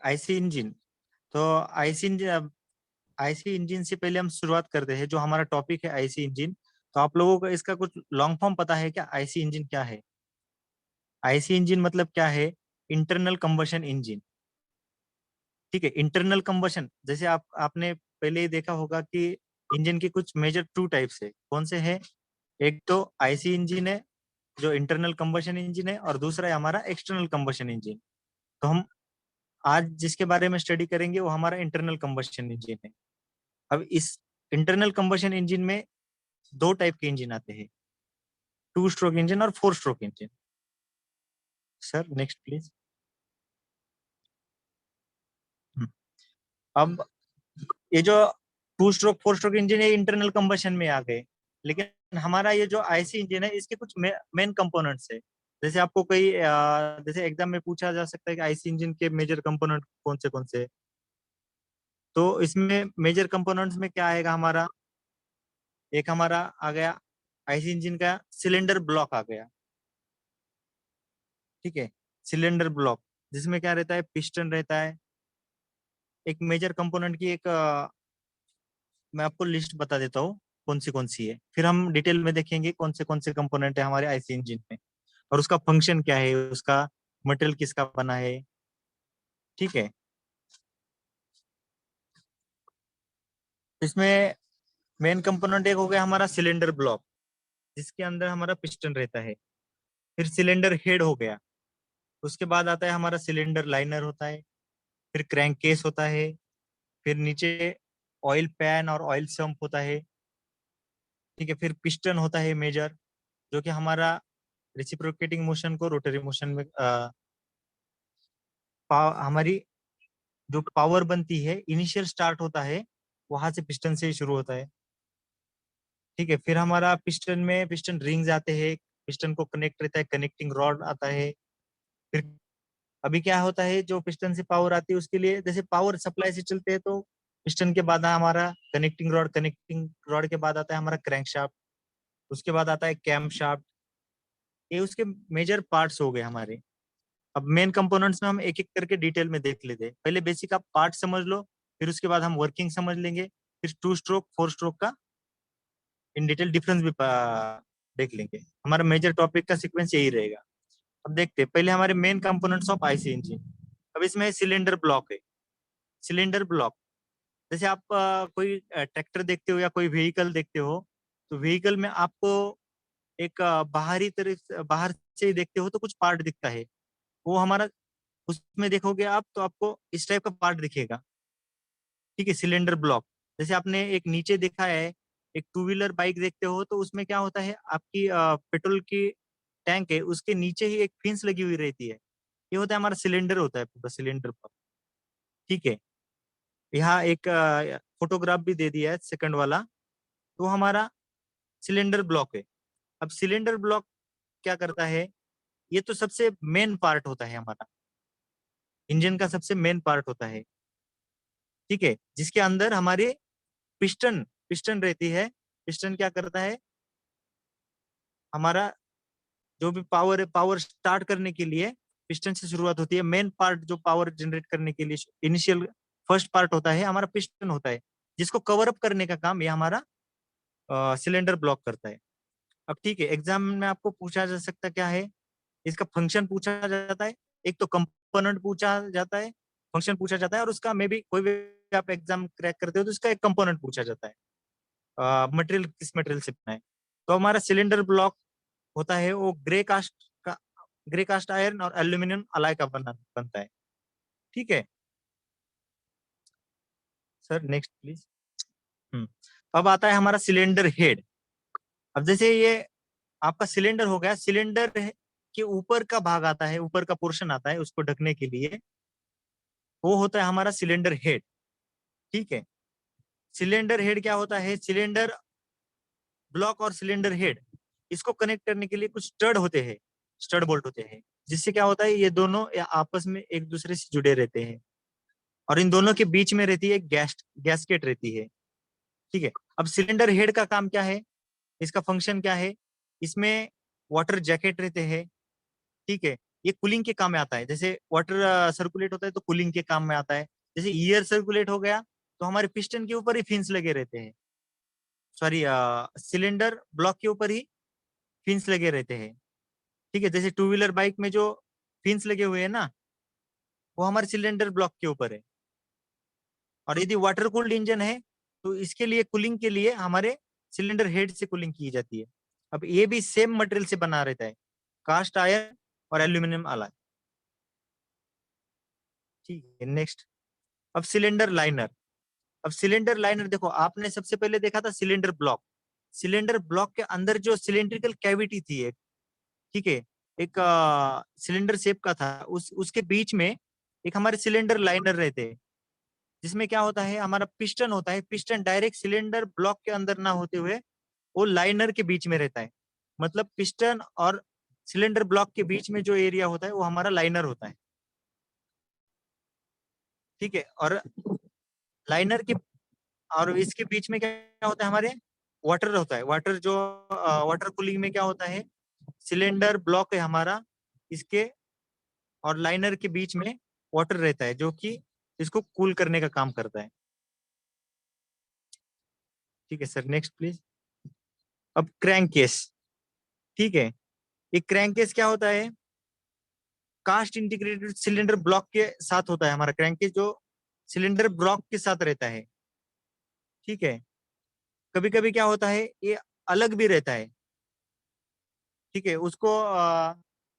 IC engine. तो IC engine से पहले हम शुरुआत करते हैं, जो हमारा टॉपिक है आईसी इंजन। तो आप लोगों को इसका कुछ लॉन्ग फॉर्म पता है क्या? आईसी इंजन क्या है? आईसी इंजन मतलब क्या है? Internal combustion engine. ठीक है, इंटरनल कंबशन, जैसे आपने पहले ही देखा होगा कि इंजन के कुछ मेजर टू टाइप्स है। कौन से हैं? एक तो आईसी इंजन है जो इंटरनल कंबशन इंजन है, और दूसरा है हमारा एक्सटर्नल कंबशन इंजन। तो हम आज जिसके बारे में स्टडी करेंगे वो हमारा इंटरनल कंबशन इंजन है। अब इस इंटरनल कंबशन इंजन में दो टाइप के इंजन आते हैं, टू स्ट्रोक इंजन और four stroke engine. Sir next please. अब ये जो two stroke four stroke engine है इंटरनल कंबशन में आ गए, लेकिन हमारा ये जो आईसी इंजन है इसके कुछ मेन कंपोनेंट्स है। जैसे आपको कई जैसे एग्जाम में पूछा जा सकता है कि आईसी इंजन के मेजर कंपोनेंट कौन से हैं। तो इसमें मेजर कंपोनेंट्स में क्या आएगा हमारा? एक हमारा आ गया आईसी इंजन का सिलेंडर ब्लॉक आ गया। ठीक है, सिलेंडर ब्लॉक जिसमें क्या रहता है? पिस्टन रहता है। एक मेजर कंपोनेंट की एक मैं आपको लिस्ट बता देता हूँ कौन सी है, फिर हम डिटेल में देखेंगे कौन से कंपोनेंट है हमारे आईसी इंजन में, और उसका फंक्शन क्या है, उसका मटेरियल किसका बना है। ठीक है, इसमें मेन कंपोनेंट एक हो गया हमारा सिलेंडर ब्लॉक, जिसके अंदर हमारा पिस्टन रहता है। फिर सिलेंडर हेड हो गया, उसके बाद आता है हमारा सिलेंडर लाइनर होता है। फिर क्रैंक केस होता है। फिर नीचे ऑयल पैन और ऑयल सम्प होता है। ठीक है, फिर पिस्टन होता है मेजर, जो कि हमारा रेसिप्रोकेटिंग मोशन को रोटरी मोशन में हमारी जो पावर बनती है इनिशियल स्टार्ट होता है वहां से, पिस्टन से ही शुरू होता है। ठीक है, फिर हमारा पिस्टन में पिस्टन रिंग्स आते हैं, पिस्टन को कनेक्ट रहता है, कनेक्टिंग रॉड आता है। फिर अभी क्या होता है, जो पिस्टन से पावर आती है उसके लिए जैसे पावर सप्लाई से चलते हैं, तो पिस्टन के बाद हमारा कनेक्टिंग रॉड के बाद आता है हमारा क्रैंक शाफ्ट, उसके बाद आता है कैम शाफ्ट। ये उसके मेजर पार्ट्स हो गए हमारे। अब मेन कंपोनेंट्स में हम एक एक करके डिटेल में देख लेते हैं। पहले बेसिक आप पार्ट समझ लो, फिर उसके बाद हम वर्किंग समझ लेंगे, फिर टू स्ट्रोक फोर स्ट्रोक का इन डिटेल डिफरेंस भी देख लेंगे। हमारा मेजर टॉपिक का सीक्वेंस यही रहेगा। अब देखते हैं पहले हमारे main components of IC engine. अब इसमें सिलेंडर ब्लॉक है। सिलेंडर ब्लॉक, जैसे आप कोई ट्रैक्टर देखते हो या कोई व्हीकल देखते हो, तो व्हीकल में आपको एक बाहर से ही देखते हो तो कुछ पार्ट दिखता है, वो हमारा उसमें देखोगे आप तो आपको इस टाइप का पार्ट दिखेगा। ठीक है, सिलेंडर ब्लॉक। जैसे आपने एक नीचे देखा है, एक टू व्हीलर बाइक देखते हो तो उसमें क्या होता है, आपकी पेट्रोल की टैंक है उसके नीचे ही एक फिंस लगी हुई रहती है, ये होता है हमारा सिलेंडर, होता है पूरा सिलेंडर ब्लॉक। ठीक है, यहाँ एक फोटोग्राफ भी दे दिया है सेकंड वाला, तो हमारा सिलेंडर ब्लॉक है। अब सिलेंडर ब्लॉक क्या करता है? ये तो सबसे मेन पार्ट होता है हमारा, इंजन का सबसे मेन पार्ट होता है। ठीक है, जिसके अंदर हमारे पिस्टन पिस्टन रहती है। पिस्टन क्या करता है? हमारा जो भी पावर है, पावर स्टार्ट करने के लिए पिस्टन से शुरुआत होती है। मेन पार्ट जो पावर जनरेट करने के लिए इनिशियल फर्स्ट पार्ट होता है हमारा पिस्टन होता है, जिसको कवर अप करने का काम ये हमारा सिलेंडर ब्लॉक करता है। अब ठीक है, एग्जाम में आपको पूछा जा सकता क्या है, इसका फंक्शन पूछा जाता है, एक तो कंपोनेंट पूछा जाता है, फंक्शन पूछा जाता है, और उसका मे भी कोई भी आप एग्जाम क्रैक करते हो तो इसका एक कंपोनेंट पूछा जाता है, मटेरियल किस मटेरियल से बना है। तो हमारा सिलेंडर ब्लॉक होता है वो ग्रे कास्ट आयरन और एल्यूमिनियम अलाय का बनता है। ठीक है सर, नेक्स्ट प्लीज। हम्म अब आता है हमारा सिलेंडर हेड। अब जैसे ये आपका सिलेंडर हो गया, सिलेंडर के ऊपर का भाग आता है, ऊपर का पोर्शन आता है उसको ढकने के लिए, वो होता है हमारा सिलेंडर हेड। ठीक है, सिलेंडर हेड क्या होता है? सिलेंडर ब्लॉक और सिलेंडर हेड, इसको कनेक्ट करने के लिए कुछ स्टड होते हैं, स्टड बोल्ट होते हैं, जिससे क्या होता है ये दोनों आपस में एक दूसरे से जुड़े रहते हैं, और इन दोनों के बीच में रहती है गैसकेट रहती है। ठीक है, अब सिलेंडर हेड का काम क्या है, इसका फंक्शन क्या है? इसमें वाटर जैकेट रहते हैं। ठीक है, ये कूलिंग के काम में आता है। जैसे वाटर सर्कुलेट होता है तो कूलिंग के काम में आता है। जैसे एयर सर्कुलेट हो गया तो हमारे पिस्टन के ऊपर ही फिन्स लगे रहते हैं, सॉरी सिलेंडर ब्लॉक के ऊपर ही फिन्स लगे रहते हैं। ठीक है, जैसे टू व्हीलर बाइक में जो फिन्स लगे हुए हैं ना, वो हमारे सिलेंडर ब्लॉक के ऊपर है। और यदि वाटर कूल्ड इंजन है तो इसके लिए कूलिंग के लिए हमारे सिलेंडर हेड से कूलिंग की जाती है। अब ये भी सेम मटेरियल से बना रहता है, कास्ट आयरन और एल्यूमिनियम अलॉय। ठीक है, नेक्स्ट। अब सिलेंडर लाइनर। अब सिलेंडर लाइनर देखो, आपने सबसे पहले देखा था सिलेंडर ब्लॉक। सिलेंडर ब्लॉक के अंदर जो सिलेंड्रिकल कैविटी थी एक, ठीक है, एक सिलेंडर शेप का था, उस उसके बीच में एक हमारे सिलेंडर लाइनर रहते हैं, जिसमें क्या होता है, हमारा पिस्टन होता है। पिस्टन डायरेक्ट सिलेंडर ब्लॉक के अंदर ना होते हुए वो लाइनर के बीच में रहता है। मतलब पिस्टन और सिलेंडर ब्लॉक के बीच में जो एरिया होता है वो हमारा लाइनर होता है। ठीक है, और लाइनर के और इसके बीच में क्या होता है, हमारे वाटर होता है। वाटर जो वाटर कूलिंग में क्या होता है, सिलेंडर ब्लॉक है हमारा, इसके और लाइनर के बीच में वाटर रहता है जो कि इसको कूल करने का काम करता है। ठीक है सर, नेक्स्ट प्लीज। अब क्रैंक केस। ठीक है, ये क्रैंक केस क्या होता है, कास्ट इंटीग्रेटेड सिलेंडर ब्लॉक के साथ होता है हमारा क्रैंक केस, जो सिलेंडर ब्लॉक के साथ रहता है। ठीक है, कभी कभी क्या होता है, ये अलग भी रहता है। ठीक है, उसको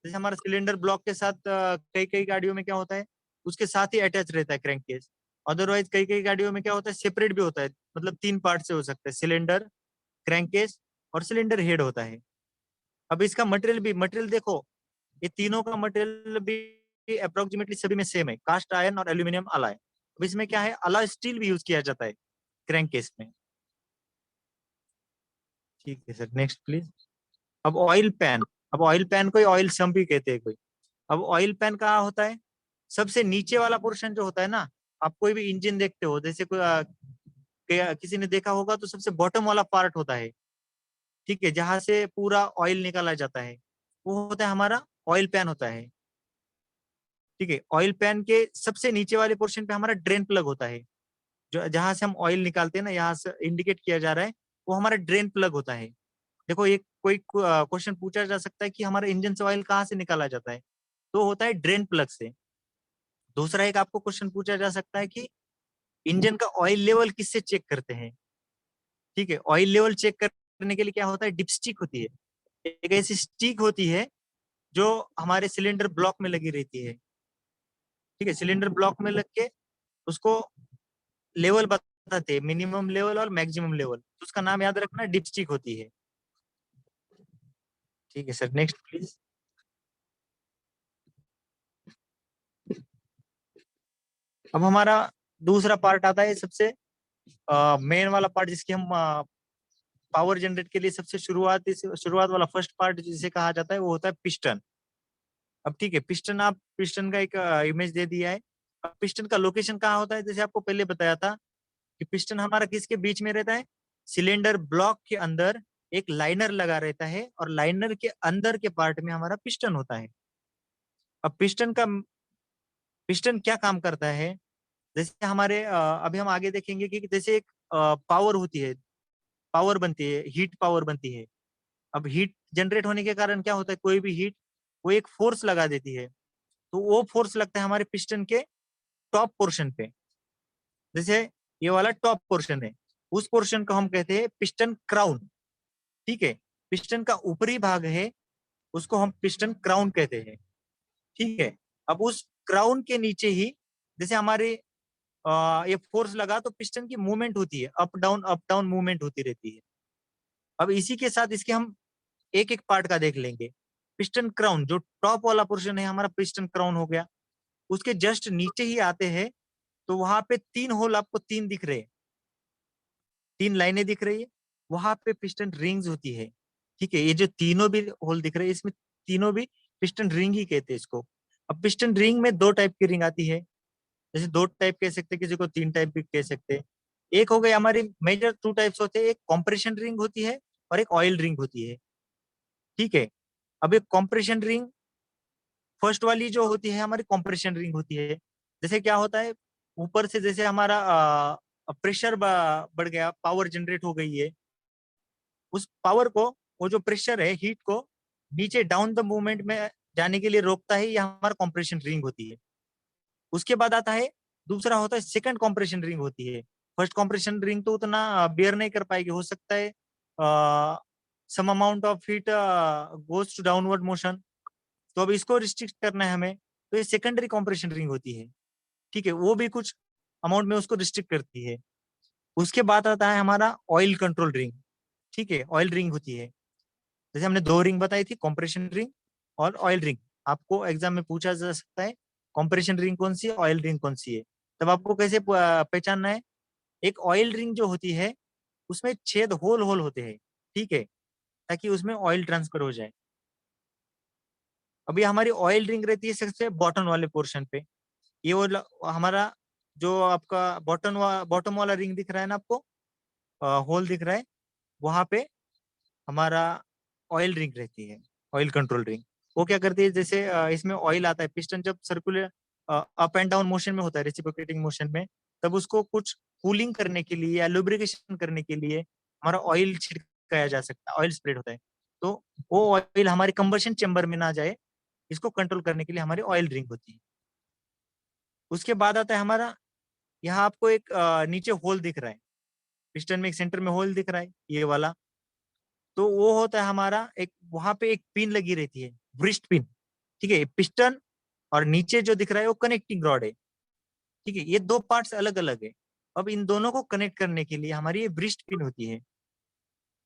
जैसे हमारा सिलेंडर ब्लॉक के साथ कई कई गाड़ियों में क्या होता है, उसके साथ ही अटैच रहता है क्रैंक केस। अदरवाइज कई कई गाड़ियों में क्या होता है, सेपरेट भी होता है। मतलब तीन पार्ट से हो सकता है, सिलेंडर, क्रैंक केस और सिलेंडर हेड होता है। अब इसका मटेरियल देखो, ये तीनों का मटेरियल भी अप्रोक्सीमेटली सभी में सेम है, कास्ट आयरन और एल्यूमिनियम अलॉय। अब इसमें क्या है, अलॉय स्टील भी यूज किया जाता है क्रैंक केस में। ठीक है सर, नेक्स्ट प्लीज। अब ऑयल पैन। अब ऑयल पैन को ऑयल सम्प भी कहते हैं कोई। अब ऑयल पैन कहाँ होता है, सबसे नीचे वाला पोर्शन जो होता है ना, आप कोई भी इंजन देखते हो, जैसे कोई किसी ने देखा होगा तो सबसे बॉटम वाला पार्ट होता है। ठीक है, जहां से पूरा ऑयल निकाला जाता है, वो होता है हमारा ऑयल पैन होता है। ठीक है, ऑयल पैन के सबसे नीचे वाले पोर्शन पे हमारा ड्रेन प्लग होता है, जो जहां से हम ऑयल निकालते हैं ना, यहाँ से इंडिकेट किया जा रहा है, वो हमारा ड्रेन प्लग होता है। देखो, एक कोई क्वेश्चन पूछा जा सकता है कि हमारा इंजन से ऑयल कहाँ से निकाला जाता है, तो होता है ड्रेन प्लग से। दूसरा एक आपको क्वेश्चन पूछा जा सकता है कि इंजन का ऑयल लेवल किससे चेक करते हैं। ठीक है, ऑयल लेवल चेक करने के लिए क्या होता है, डिपस्टिक होती है। एक ऐसी स्टिक होती है जो हमारे सिलेंडर ब्लॉक में लगी रहती है। ठीक है, सिलेंडर ब्लॉक में लग के उसको लेवल बताते हैं, मिनिमम लेवल और मैक्सिमम लेवल, तो उसका नाम याद रखना, डिपस्टिक होती है। ठीक है सर, नेक्स्ट प्लीज। अब हमारा दूसरा पार्ट आता है, सबसे मेन वाला पार्ट, जिसकी हम पावर जनरेट के लिए सबसे शुरुआत वाला फर्स्ट पार्ट जिसे कहा जाता है, वो होता है पिस्टन। अब ठीक है, पिस्टन, आप पिस्टन का एक इमेज दे दिया है। अब पिस्टन का लोकेशन कहाँ होता है, जैसे आपको पहले बताया था कि पिस्टन हमारा किसके बीच में रहता है, सिलेंडर ब्लॉक के अंदर एक लाइनर लगा रहता है, और लाइनर के अंदर के पार्ट में हमारा पिस्टन होता है। अब पिस्टन क्या काम करता है, जैसे हमारे अभी हम आगे देखेंगे कि जैसे एक पावर होती है, पावर बनती है, हीट पावर बनती है। अब हीट जनरेट होने के कारण क्या होता है, कोई भी हीट वो एक फोर्स लगा देती है, तो वो फोर्स लगता है हमारे पिस्टन के टॉप पोर्शन पे। जैसे ये वाला टॉप पोर्शन है, उस पोर्शन को हम कहते हैं पिस्टन क्राउन। ठीक है, पिस्टन का ऊपरी भाग है, उसको हम पिस्टन क्राउन कहते हैं। ठीक है, अब उस क्राउन के नीचे ही जैसे हमारे ये फोर्स लगा तो पिस्टन की मूवमेंट होती है, अप डाउन मूवमेंट होती रहती है। अब इसी के साथ इसके हम एक एक पार्ट का देख लेंगे। पिस्टन क्राउन, जो टॉप वाला पोर्शन है हमारा, पिस्टन क्राउन हो गया। उसके जस्ट नीचे ही आते हैं तो वहां पे तीन होल आपको तीन दिख रहे हैं, तीन लाइनें दिख रही है, वहां पे पिस्टन रिंग्स होती है। ठीक है, ये जो तीनों भी होल दिख रहे हैं, इसमें तीनों भी पिस्टन रिंग ही कहते हैं इसको। अब पिस्टन रिंग में दो टाइप की रिंग आती है, जैसे दो टाइप कह सकते हैं, किसी को तीन टाइप भी कह सकते हैं। एक हो गई हमारी मेजर टू टाइप्स होते हैं, एक कॉम्प्रेशन रिंग होती है और एक ऑयल रिंग होती है। ठीक है, अब एक कॉम्प्रेशन रिंग फर्स्ट वाली जो होती है हमारी कंप्रेशन रिंग होती है। जैसे क्या होता है, ऊपर से जैसे हमारा प्रेशर बढ़ गया, पावर जनरेट हो गई है, उस पावर को, वो जो प्रेशर है, हीट को नीचे डाउन द मूवमेंट में जाने के लिए रोकता है, यह हमारा कंप्रेशन रिंग होती है। उसके बाद आता है दूसरा होता है सेकंड कंप्रेशन रिंग होती है। फर्स्ट कंप्रेशन रिंग तो उतना बेयर नहीं कर पाएगी, हो सकता है some amount of heat goes to downward motion, तो अब इसको रिस्ट्रिक्ट करना है हमें, तो ये सेकेंडरी कंप्रेशन रिंग होती है। ठीक है, वो भी कुछ अमाउंट में उसको रिस्ट्रिक्ट करती है। उसके बाद आता है हमारा ऑयल कंट्रोल रिंग। ठीक है, ऑयल रिंग होती है। जैसे हमने दो रिंग बताई थी, कंप्रेशन रिंग और ऑयल रिंग। आपको एग्जाम में पूछा जा सकता है कंप्रेशन रिंग कौन सी है, ऑयल रिंग कौन सी है। तब आपको कैसे पहचानना है? एक ऑयल रिंग जो होती है उसमें छेद, होल होल होते हैं, ठीक है, ताकि उसमें ऑयल ट्रांसफर हो जाए। अभी हमारी ऑयल रिंग रहती है सबसे बॉटम वाले पोर्शन पे। ये वो हमारा जो आपका बॉटम वाला रिंग दिख रहा है ना आपको, होल दिख रहा है, वहां पे हमारा ऑयल रिंग रहती है, ऑयल कंट्रोल रिंग। वो क्या करती है, जैसे इसमें ऑयल आता है, पिस्टन जब circular up and down motion में होता है, रेसिप्रोकेटिंग मोशन में, तब उसको कुछ कूलिंग करने के लिए या लुब्रिकेशन करने के लिए हमारा ऑयल छिड़काया जा सकता है, ऑयल स्प्रेड होता है। तो वो ऑयल हमारे कंबशन चेम्बर में ना जाए, इसको कंट्रोल करने के लिए हमारी ऑयल रिंग होती है। उसके बाद आता है हमारा, यहाँ आपको एक नीचे होल दिख रहा है, पिस्टन में एक सेंटर में होल दिख रहा है, ये वाला, तो वो होता है हमारा एक, वहां पे एक पिन लगी रहती है, ब्रिस्ट पिन। ठीक है, पिस्टन और नीचे जो दिख रहा है वो कनेक्टिंग रॉड है। ठीक है, ये दो पार्ट्स अलग अलग है। अब इन दोनों को कनेक्ट करने के लिए हमारी ये ब्रिस्ट पिन होती है।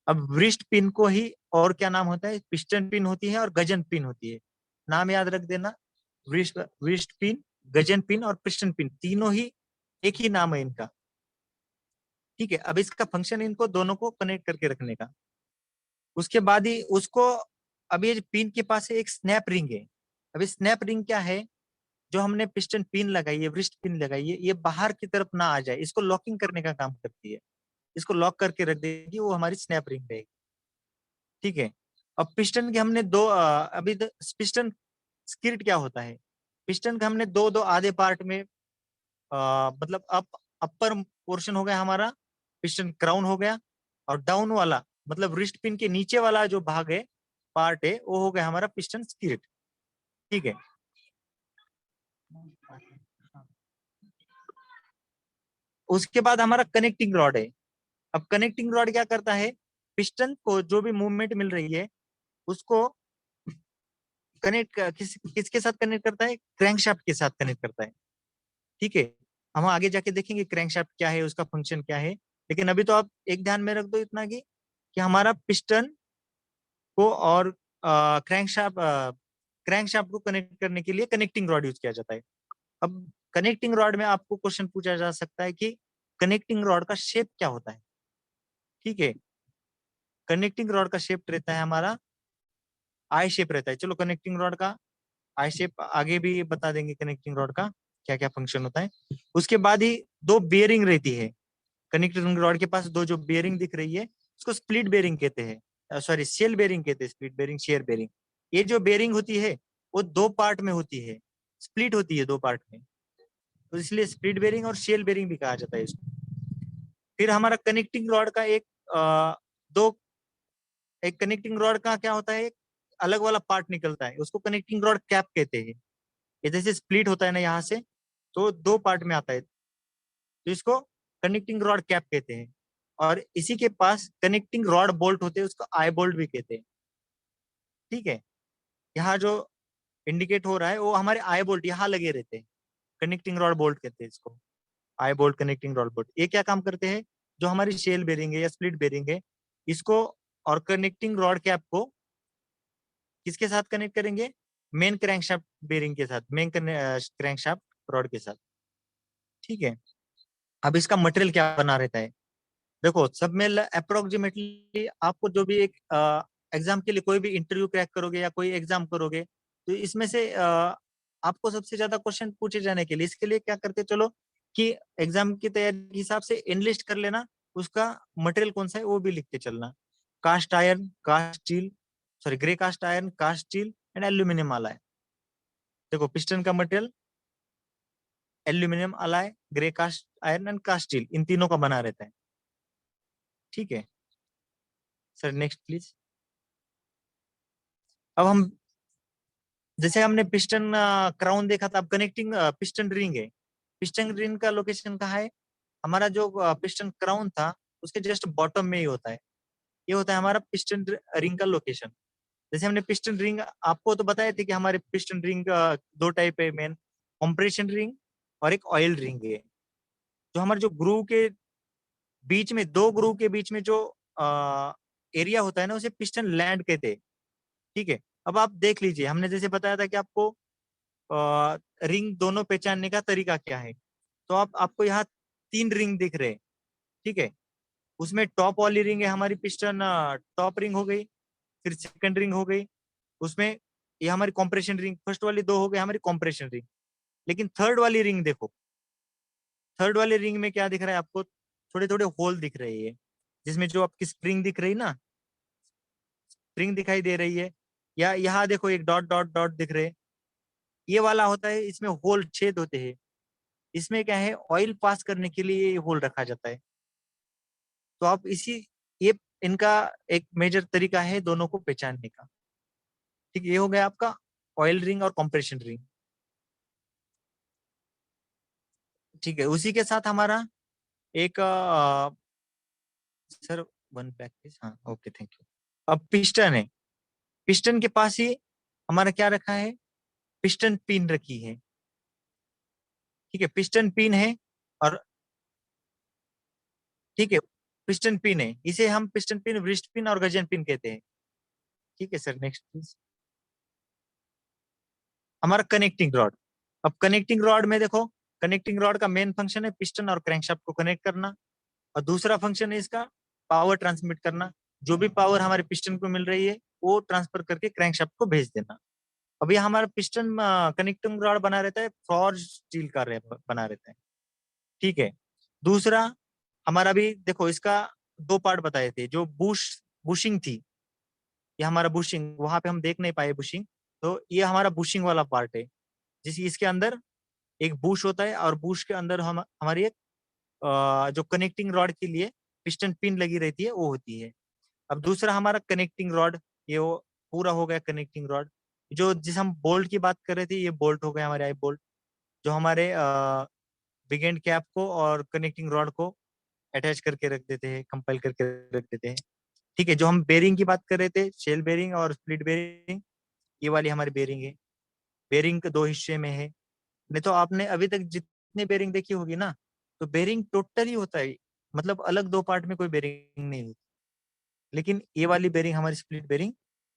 अब ब्रिस्ट पिन को ही और क्या नाम होता है, पिस्टन पिन होती है और गजन पिन होती है। नाम याद रख देना, ब्रिस्ट पिन, गजन पिन और पिस्टन पिन, तीनों ही एक ही नाम है इनका। ठीक है, अब इसका फंक्शन इनको दोनों को कनेक्ट करके रखने का। उसके बाद ही उसको, अभी ये पिन के पास एक स्नैप रिंग है। अभी स्नैप रिंग क्या है, जो हमने पिस्टन पिन लगाई है, व्रिस्ट पिन लगाई है, ये बाहर की तरफ ना आ जाए, इसको लॉकिंग करने का काम करती है। इसको लॉक करके रख देगी, वो हमारी स्नैप रिंग रहेगी। ठीक है, अब पिस्टन के हमने दो अभी पिस्टन स्किरट क्या होता है, पिस्टन का हमने दो दो आधे पार्ट में, मतलब अपर पोर्शन हो गया हमारा, पिस्टन क्राउन हो गया, और डाउन वाला मतलब रिस्ट पिन के नीचे वाला जो भाग है, पार्ट है, वो हो गया हमारा पिस्टन स्किरट। ठीक है, उसके बाद हमारा कनेक्टिंग रॉड है। अब कनेक्टिंग रॉड क्या करता है, पिस्टन को जो भी मूवमेंट मिल रही है उसको किसके साथ कनेक्ट करता है, क्रैंकशाफ्ट के साथ कनेक्ट करता है। ठीक है, हम आगे जाके देखेंगे क्रैंकशाफ्ट क्या है, उसका फंक्शन क्या है। लेकिन अभी तो आप एक ध्यान में रख दो इतना कि हमारा पिस्टन को और क्रैंकशाफ्ट को कनेक्ट करने के लिए कनेक्टिंग रॉड यूज किया जाता है। अब कनेक्टिंग रॉड में आपको क्वेश्चन पूछा जा सकता है कि कनेक्टिंग रॉड का शेप क्या होता है। ठीक है, कनेक्टिंग रॉड का शेप रहता है हमारा आई शेप रहता है। चलो कनेक्टिंग रॉड का आई शेप आगे भी बता देंगे, कनेक्टिंग रॉड का क्या क्या फंक्शन होता है। उसके बाद ही दो बेयरिंग रहती है, कनेक्टिंग रॉड के पास दो जो बेयरिंग दिख रही है, उसको स्प्लिट बेयरिंग कहते हैं, सॉरी शेल बेयरिंग कहते हैं, स्प्लिट बेयरिंग, शेयर बेयरिंग। ये जो बेयरिंग होती है वो दो पार्ट में होती है, स्प्लिट होती है दो पार्ट में, तो इसलिए स्प्लिट बेयरिंग और शेल बेयरिंग भी कहा जाता है इसको। फिर हमारा कनेक्टिंग रॉड का दो एक कनेक्टिंग रॉड का क्या होता है, एक अलग वाला पार्ट निकलता है, उसको कनेक्टिंग रॉड कैप कहते हैं। ये जैसे स्प्लिट होता है ना यहाँ से, तो दो पार्ट में आता है, तो इसको कनेक्टिंग रॉड कैप कहते हैं। और इसी के पास कनेक्टिंग रॉड बोल्ट होते हैं, उसको आई बोल्ट भी कहते हैं। ठीक है, यहाँ जो इंडिकेट हो रहा है वो हमारे आई बोल्ट यहाँ लगे रहते हैं, कनेक्टिंग रॉड बोल्ट कहते हैं इसको, आई बोल्ट, कनेक्टिंग रॉड बोल्ट। ये क्या काम करते हैं, जो हमारी शेल बेरिंग है या स्प्लिट बेरिंग है, इसको और कनेक्टिंग रॉड कैप को किसके साथ कनेक्ट करेंगे, मेन क्रैंकशाफ्ट बेरिंग के साथ, मेन क्रैंकशाफ्ट रॉड के साथ। ठीक है, अब इसका मटेरियल क्या बना रहता है, देखो सब में अप्रोक्सीमेटली आपको जो भी एक एग्जाम के लिए कोई भी इंटरव्यू क्रैक करोगे या कोई एग्जाम करोगे, तो इसमें से आपको सबसे ज्यादा क्वेश्चन पूछे जाने के लिए, इसके लिए क्या करते चलो कि एग्जाम की तैयारी के हिसाब से एनलिस्ट कर लेना, उसका मटेरियल कौन सा है वो भी लिख के चलना। Cast iron, cast steel, sorry grey cast iron, cast steel and aluminium वाला है। देखो पिस्टन का material aluminium alloy, grey cast iron and cast steel, इन तीनों का बना रहता है। ठीक है सर, नेक्स्ट प्लीज। अब हम जैसे हमने पिस्टन क्राउन देखा था, अब कनेक्टिंग पिस्टन रिंग है। पिस्टन रिंग का लोकेशन कहाँ है? हमारा जो पिस्टन क्राउन था उसके जस्ट बॉटम में ही होता है। ये होता है हमारा पिस्टन रिंग का लोकेशन। जैसे हमने पिस्टन रिंग आपको तो बताया थे कि हमारे पिस्टन रिंग दो टाइप है मेन, कंप्रेशन रिंग और एक ऑयल रिंग है। जो हमारे जो ग्रूव के बीच में, दो ग्रूव के बीच में जो एरिया होता है ना, उसे पिस्टन लैंड कहते हैं। ठीक है, अब आप देख लीजिए, हमने जैसे बताया था कि आपको रिंग दोनों पहचानने का तरीका क्या है। तो आप आपको यहाँ तीन रिंग दिख रहे हैं। ठीक है, उसमें टॉप वाली रिंग है हमारी पिस्टन टॉप रिंग हो गई, फिर सेकंड रिंग हो गई, उसमें ये हमारी कॉम्प्रेशन रिंग, फर्स्ट वाली दो हो गई हमारी कॉम्प्रेशन रिंग। लेकिन थर्ड वाली रिंग देखो, थर्ड वाली रिंग में क्या दिख रहा है आपको? थोड़े थोड़े होल दिख रही है, जिसमें जो आपकी स्प्रिंग दिख रही ना, स्प्रिंग दिखाई दे रही है, या यहाँ देखो एक डॉट डॉट डॉट दिख रहे हैं, ये वाला होता है, इसमें होल छेद होते हैं। इसमें क्या है, ऑयल पास करने के लिए ये होल रखा जाता है। तो आप इसी, ये इनका एक मेजर तरीका है दोनों को पहचानने का। ठीक है, ये हो गया आपका ऑयल रिंग और कंप्रेशन रिंग। ठीक है, उसी के साथ हमारा एक सर, वन बैक प्लीज, हाँ ओके थैंक यू। अब पिस्टन है, पिस्टन के पास ही हमारा क्या रखा है, पिस्टन पिन रखी है। ठीक है, पिस्टन पिन है, और ठीक है, पिस्टन पिन है, इसे हम पिस्टन पिन, व्रिस्ट पिन और गजन पिन कहते हैं। ठीक है सर, नेक्स्ट प्लीज। हमारा कनेक्टिंग रॉड। अब कनेक्टिंग रॉड में देखो, कनेक्टिंग रॉड का मेन फंक्शन है पिस्टन और क्रैंकशाफ्ट को कनेक्ट करना, और दूसरा फंक्शन है इसका पावर ट्रांसमिट करना। जो भी पावर हमारे पिस्टन को मिल रही है वो ट्रांसफर करके क्रैंकशाफ्ट को भेज देना। अब ये हमारा पिस्टन कनेक्टिंग रॉड बना रहता है, फॉर्ज स्टील का बना रहता है। ठीक है, दूसरा हमारा भी देखो, इसका दो पार्ट बताए थे, जो बुशिंग थी, ये हमारा बुशिंग, वहां पे हम देख नहीं पाए बुशिंग, तो ये हमारा बुशिंग वाला पार्ट है, जिस इसके अंदर एक बुश होता है, और बुश के अंदर हम हमारी एक जो कनेक्टिंग रॉड के लिए पिस्टन पिन लगी रहती है वो होती है। अब दूसरा हमारा कनेक्टिंग रॉड, ये वो पूरा हो गया कनेक्टिंग रॉड। जो जिस हम बोल्ट की बात कर रहे थे, ये बोल्ट हो गए हमारे आई बोल्ट, जो हमारे बिग एंड कैप को और कनेक्टिंग रॉड को अटैच करके रख देते हैं, कंपाइल करके रख देते हैं। ठीक है, जो हम बेरिंग की बात कर रहे थे, शेल बेरिंग और स्प्लिट बेरिंग, ये वाली हमारी बेरिंग है। बेरिंग के दो हिस्से में है। नहीं तो आपने अभी तक जितनी बेरिंग देखी होगी ना, तो बेरिंग टोटल ही होता है, मतलब अलग दो पार्ट में कोई बेरिंग नहीं होती। लेकिन ये वाली बेरिंग हमारी स्प्लिट बेरिंग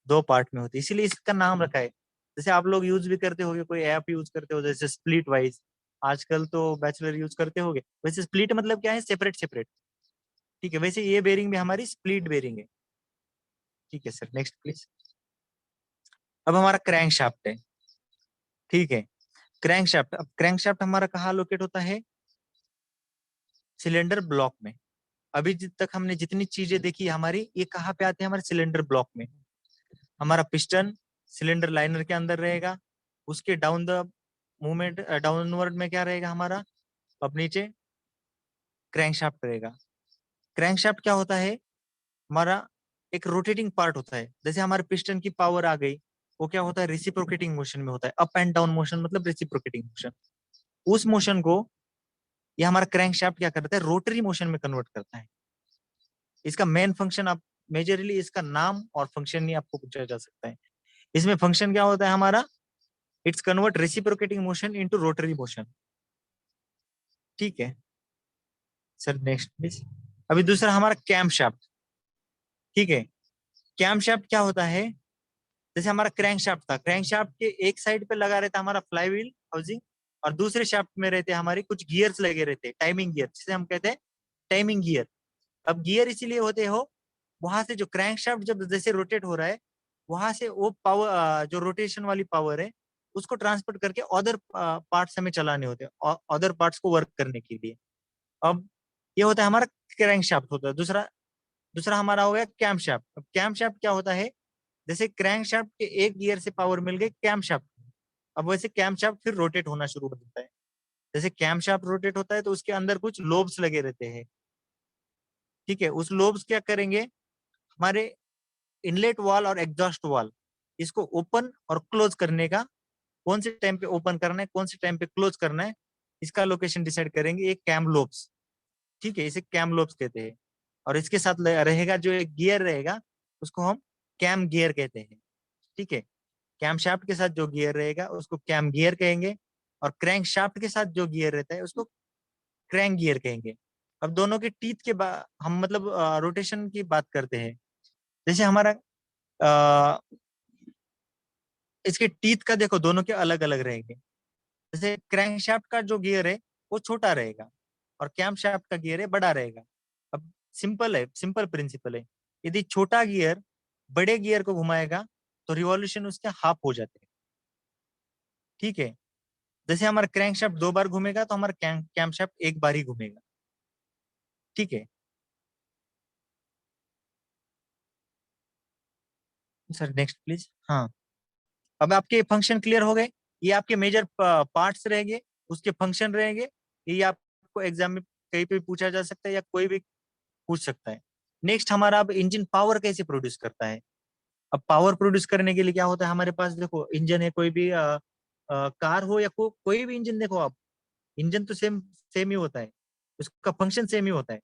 दो पार्ट में होती है, इसीलिए इसका नाम रखा है। जैसे आप लोग यूज भी करते होगे, कोई ऐप यूज करते हो जैसे स्प्लिट वाइज, आजकल तो बैचलर यूज करते होगे, वैसे स्प्लिट मतलब क्या है, सेपरेट सेपरेट। ठीक है, वैसे ये बेरिंग भी हमारी स्प्लिट बेरिंग है। ठीक है सर, नेक्स्ट प्लीज। अब हमारा क्रैंक शाफ्ट है। ठीक है, क्रैंक शाफ्ट, अब क्रैंक शाफ्ट हमारा कहाँ लोकेट होता है, सिलेंडर ब्लॉक में। अभी तक हमने जितनी चीजें देखी हमारी, ये कहाँ पे आते हैं, हमारे सिलेंडर ब्लॉक में। हमारा पिस्टन सिलेंडर लाइनर के अंदर रहेगा, उसके डाउन द मूवमेंट, डाउनवर्ड में क्या रहेगा हमारा, अब नीचे क्रैंकशाफ्ट रहेगा। क्रैंकशाफ्ट क्या होता है, हमारा एक रोटेटिंग पार्ट होता है। जैसे हमारे पिस्टन की पावर आ गई, वो क्या होता है, रेसिप्रोकेटिंग मोशन में होता है, अप एंड डाउन मोशन मतलब रेसिप्रोकेटिंग मोशन। उस मोशन को ये हमारा क्रैंकशाफ्ट क्या करता है, रोटरी मोशन में कन्वर्ट करता है। इसका मेन फंक्शन, आप मेजरली इसका नाम और फंक्शन नहीं आपको पूछा जा सकता है। इसमें फंक्शन क्या होता है हमारा, it's convert reciprocating motion into rotary motion. ठीक है सर, नेक्स्ट प्लीज। अभी दूसरा हमारा कैम शाफ्ट। ठीक है, कैम शाफ्ट क्या होता है, जैसे हमारा क्रैंक शाफ्ट था, क्रैंक शाफ्ट के एक साइड पे लगा रहता हमारा फ्लाई व्हील हाउसिंग, और दूसरे शाफ्ट में रहते हमारे कुछ गियर्स लगे रहते, टाइमिंग गियर, जिसे हम कहते हैं टाइमिंग गियर। अब गियर इसीलिए होते हो, वहां से जो क्रैंक शाफ्ट जब जैसे रोटेट हो रहा है, वहां से वो पावर, जो रोटेशन वाली पावर है, उसको ट्रांसफर करके अदर पार्ट्स हमें चलाने होते हैं, अदर पार्ट्स को वर्क करने के लिए। अब ये होता है हमारा क्रैंक शाफ्ट होता है। दूसरा दूसरा हमारा हो गया कैम शाफ्ट। अब कैम शाफ्ट क्या होता है, जैसे क्रैंक शाफ्ट के एक गियर से पावर मिल गई कैम शाफ्ट, अब वैसे कैमशाफ्ट फिर रोटेट होना शुरू हो जाता है। जैसे कैमशाफ्ट रोटेट होता है तो उसके अंदर कुछ लोब्स लगे रहते हैं। ठीक है, उस लोब्स क्या करेंगे, हमारे इनलेट वाल और एग्जॉस्ट वाल, इसको ओपन और क्लोज करने का, कौन से टाइम पे ओपन करना है कौन से टाइम पे क्लोज करना है, इसका लोकेशन डिसाइड करेंगे, ये कैम लोब्स। ठीक है, इसे कैम लोब्स कहते हैं। और इसके साथ रहेगा जो एक गियर रहेगा, उसको हम कैम गियर कहते हैं। ठीक है, कैम शाफ्ट के साथ जो गियर रहेगा उसको कैम गियर कहेंगे, और क्रैंक शाफ्ट के साथ जो गियर रहता है उसको क्रैंक गियर कहेंगे। अब दोनों के टीथ के हम मतलब रोटेशन की बात करते हैं। जैसे हमारा अ, इसके टीथ का देखो, दोनों के अलग अलग रहेंगे। जैसे क्रैंक शाफ्ट का जो गियर है वो छोटा रहेगा, और कैम शाफ्ट का गियर है बड़ा रहेगा। अब सिंपल है, सिंपल प्रिंसिपल है। यदि छोटा गियर बड़े गियर को घुमाएगा तो रिवॉल्यूशन उसके हाफ हो जाते हैं। ठीक है, जैसे हमारा क्रैंक शाफ्ट 2 बार घूमेगा तो हमारा कैम शाफ्ट 1 बार ही घूमेगा। ठीक है सर, नेक्स्ट प्लीज। हाँ, अब आपके फंक्शन क्लियर हो गए। ये आपके मेजर पार्ट्स रहेंगे, उसके फंक्शन रहेंगे। ये आपको एग्जाम में कहीं पे पूछा जा सकता है या कोई भी पूछ सकता है। नेक्स्ट हमारा, अब इंजन पावर कैसे प्रोड्यूस करता है। अब पावर प्रोड्यूस करने के लिए क्या होता है हमारे पास, देखो इंजन है, कोई भी कार हो या कोई भी इंजन, देखो आप, इंजन तो सेम सेम ही होता है, उसका फंक्शन सेम ही होता है।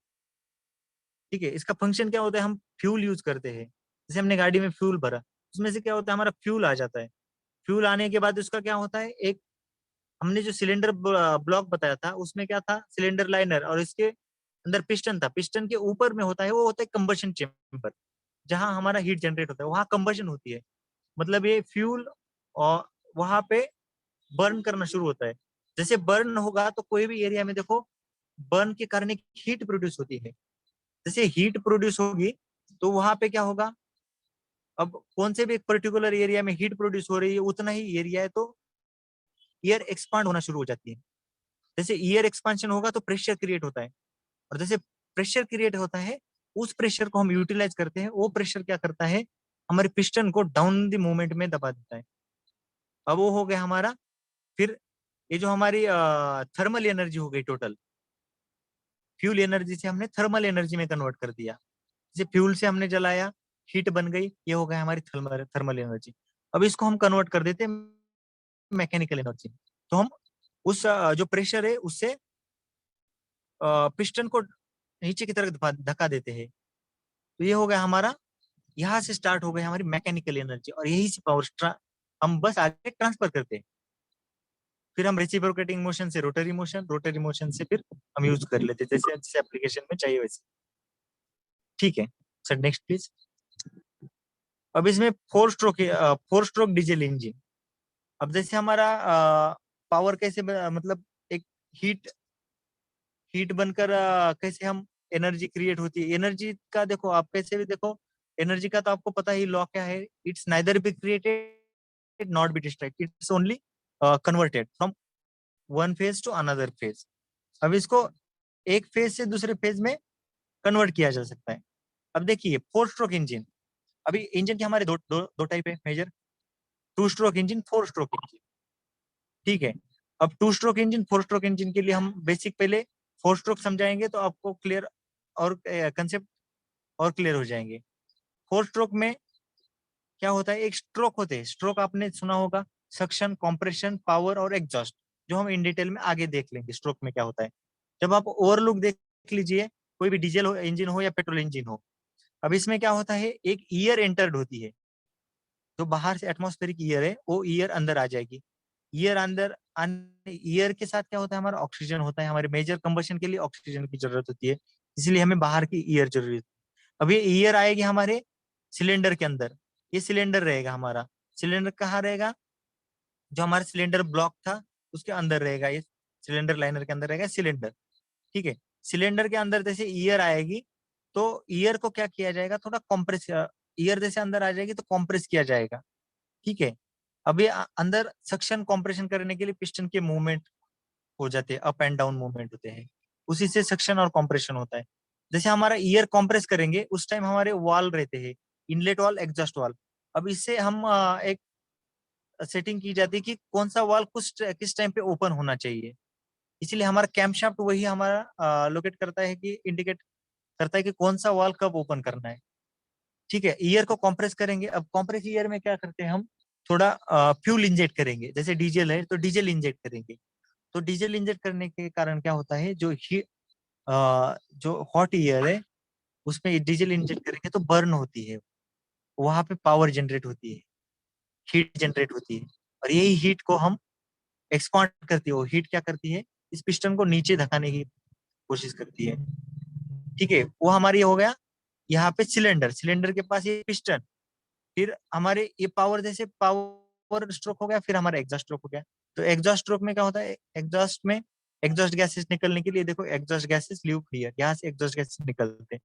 ठीक है, इसका फंक्शन क्या होता है, हम फ्यूल यूज करते हैं। जैसे हमने गाड़ी में फ्यूल भरा, उसमें से क्या होता है, हमारा फ्यूल आ जाता है। फ्यूल आने के बाद उसका क्या होता है, एक हमने जो सिलेंडर ब्लॉक बताया था उसमें क्या था, सिलेंडर लाइनर, और इसके अंदर पिस्टन था। पिस्टन के ऊपर में होता है, वो होता है कंबशन चेम्बर, जहां हमारा हीट जनरेट होता है, वहां कंबशन होती है। मतलब ये फ्यूल और वहां पे बर्न करना शुरू होता है। जैसे बर्न होगा तो कोई भी एरिया में देखो, बर्न के कारण एक हीट प्रोड्यूस होती है। जैसे हीट प्रोड्यूस होगी तो वहां पे क्या होगा, अब कौन से भी एक पर्टिकुलर एरिया में हीट प्रोड्यूस हो रही है, उतना ही एरिया है तो एयर एक्सपांड होना शुरू हो जाती है। जैसे एयर एक्सपांशन होगा तो प्रेशर क्रिएट होता है, और जैसे प्रेशर क्रिएट होता है, उस प्रेशर को हम यूटिलाइज करते हैं। वो प्रेशर क्या करता है, हमारे पिस्टन को डाउन द मूवमेंट में दबा देता है। अब वो हो गया हमारा। फिर ये जो हमारी थर्मल एनर्जी हो गई टोटल, फ्यूल एनर्जी से हमने थर्मल एनर्जी में कन्वर्ट कर दिया। जैसे फ्यूल से हमने जलाया, हीट बन गई, ये हो गया हमारी थर्मल थर्मल एनर्जी। अब इसको हम कन्वर्ट कर देते हैं मैकेनिकल एनर्जी। तो हम उस जो प्रेशर है उससे पिस्टन को नीचे की तरफ धक्का देते हैं। तो ये हो गया हमारा, यहाँ से स्टार्ट हो गई हमारी मैकेनिकल एनर्जी, और यही से पावर हम बस आगे ट्रांसफर करते हैं। फिर हम रेसिप्रोकेटिंग मोशन से रोटरी मोशन, रोटरी मोशन से फिर हम यूज कर लेते हैं, जैसे जिस एप्लीकेशन में चाहिए वैसे। ठीक है सर, नेक्स्ट प्लीज। अब इसमें 4 स्ट्रोक डीजल इंजन। अब जैसे हमारा पावर कैसे मतलब एक हीट हीट बनकर कैसे हम एनर्जी क्रिएट होती है। एनर्जी का देखो, आप कैसे भी देखो, एनर्जी का तो आपको पता ही लॉ क्या है, it's neither be created not be destroyed, it's only converted from one phase two another phase. अब इसको एक फेज से दूसरे फेज में कन्वर्ट किया जा सकता है। अब देखिए 4 स्ट्रोक इंजन, अभी इंजन के हमारे दो दो दो टाइप है major, 2 stroke engine, 4 stroke engine. ठीक है, अब 2 स्ट्रोक इंजन 4 स्ट्रोक इंजन के लिए हम बेसिक पहले 4 स्ट्रोक समझाएंगे तो आपको क्लियर और कंसेप्ट और क्लियर हो जाएंगे। 4 स्ट्रोक में क्या होता है, एक स्ट्रोक होते हैं। स्ट्रोक आपने सुना होगा, सक्शन, कॉम्प्रेशन, पावर और एग्जॉस्ट, जो हम इन डिटेल में आगे देख लेंगे स्ट्रोक में क्या होता है। जब आप ओवरलुक देख लीजिए, कोई भी डीजल हो इंजन हो या पेट्रोल इंजन हो, अब इसमें क्या होता है, एक ईयर एंटर्ड होती है। जो बाहर से एटमॉस्फेरिक ईयर है वो ईयर अंदर आ जाएगी। ईयर अंदर आने, ईयर के साथ क्या होता है, हमारा ऑक्सीजन होता है। हमारे मेजर कंबशन के लिए ऑक्सीजन की जरूरत होती है, इसलिए हमें बाहर की ईयर जरूरी है। अब ये ईयर आएगी हमारे सिलेंडर के अंदर। ये सिलेंडर रहेगा हमारा। सिलेंडर कहाँ रहेगा, जो हमारा सिलेंडर ब्लॉक था उसके अंदर रहेगा। ये सिलेंडर लाइनर के अंदर रहेगा सिलेंडर। ठीक है, सिलेंडर के अंदर जैसे ईयर आएगी तो ईयर को क्या किया जाएगा, थोड़ा कॉम्प्रेस, ईयर जैसे अंदर आ जाएगी तो कॉम्प्रेस किया जाएगा। ठीक है, अब ये अंदर सक्शन कॉम्प्रेशन करने के लिए पिस्टन के मूवमेंट हो जाते हैं, अप एंड डाउन मूवमेंट होते हैं, उसी से सक्शन और कॉम्प्रेशन होता है। जैसे हमारा ईयर कॉम्प्रेस करेंगे उस टाइम हमारे वाल रहते हैं, इनलेट वाल, एग्जॉस्ट वाल। अब इससे हम एक सेटिंग की जाती है कि कौन सा वाल्व किस टाइम पे ओपन होना चाहिए। इसलिए हमारा कैम्पशाफ्ट वही हमारा लोकेट करता है कि इंडिकेट करता है कि कौन सा वाल्व कब ओपन करना है। ठीक है, ईयर को कंप्रेस करेंगे। अब कंप्रेस ईयर में क्या करते हैं हम, थोड़ा फ्यूल इंजेक्ट करेंगे। जैसे डीजल है तो डीजल इंजेक्ट करेंगे। तो डीजल इंजेक्ट करने के कारण क्या होता है, जो हॉट ईयर है उसमें डीजल इंजेक्ट करेंगे तो बर्न होती है, वहां पे पावर जनरेट होती है, हीट जनरेट होती है। और यही हीट को हम एक्सपांड करती है। वो हीट क्या करती है, इस पिस्टन को नीचे धकाने की कोशिश करती है। ठीक है, वो हमारी हो गया यहाँ पे सिलेंडर, सिलेंडर के पास ये पिस्टन, फिर हमारे ये पावर, जैसे पावर स्ट्रोक हो गया, फिर हमारा एग्जॉस्ट स्ट्रोक हो गया। तो एग्जॉस्ट स्ट्रोक में क्या होता है, एग्जॉस्ट में एग्जॉस्ट गैसेस निकलने के लिए देखो, एग्जॉस्ट गैसेस लीव हियर, यहाँ से एग्जॉस्ट गैसेस निकलते हैं।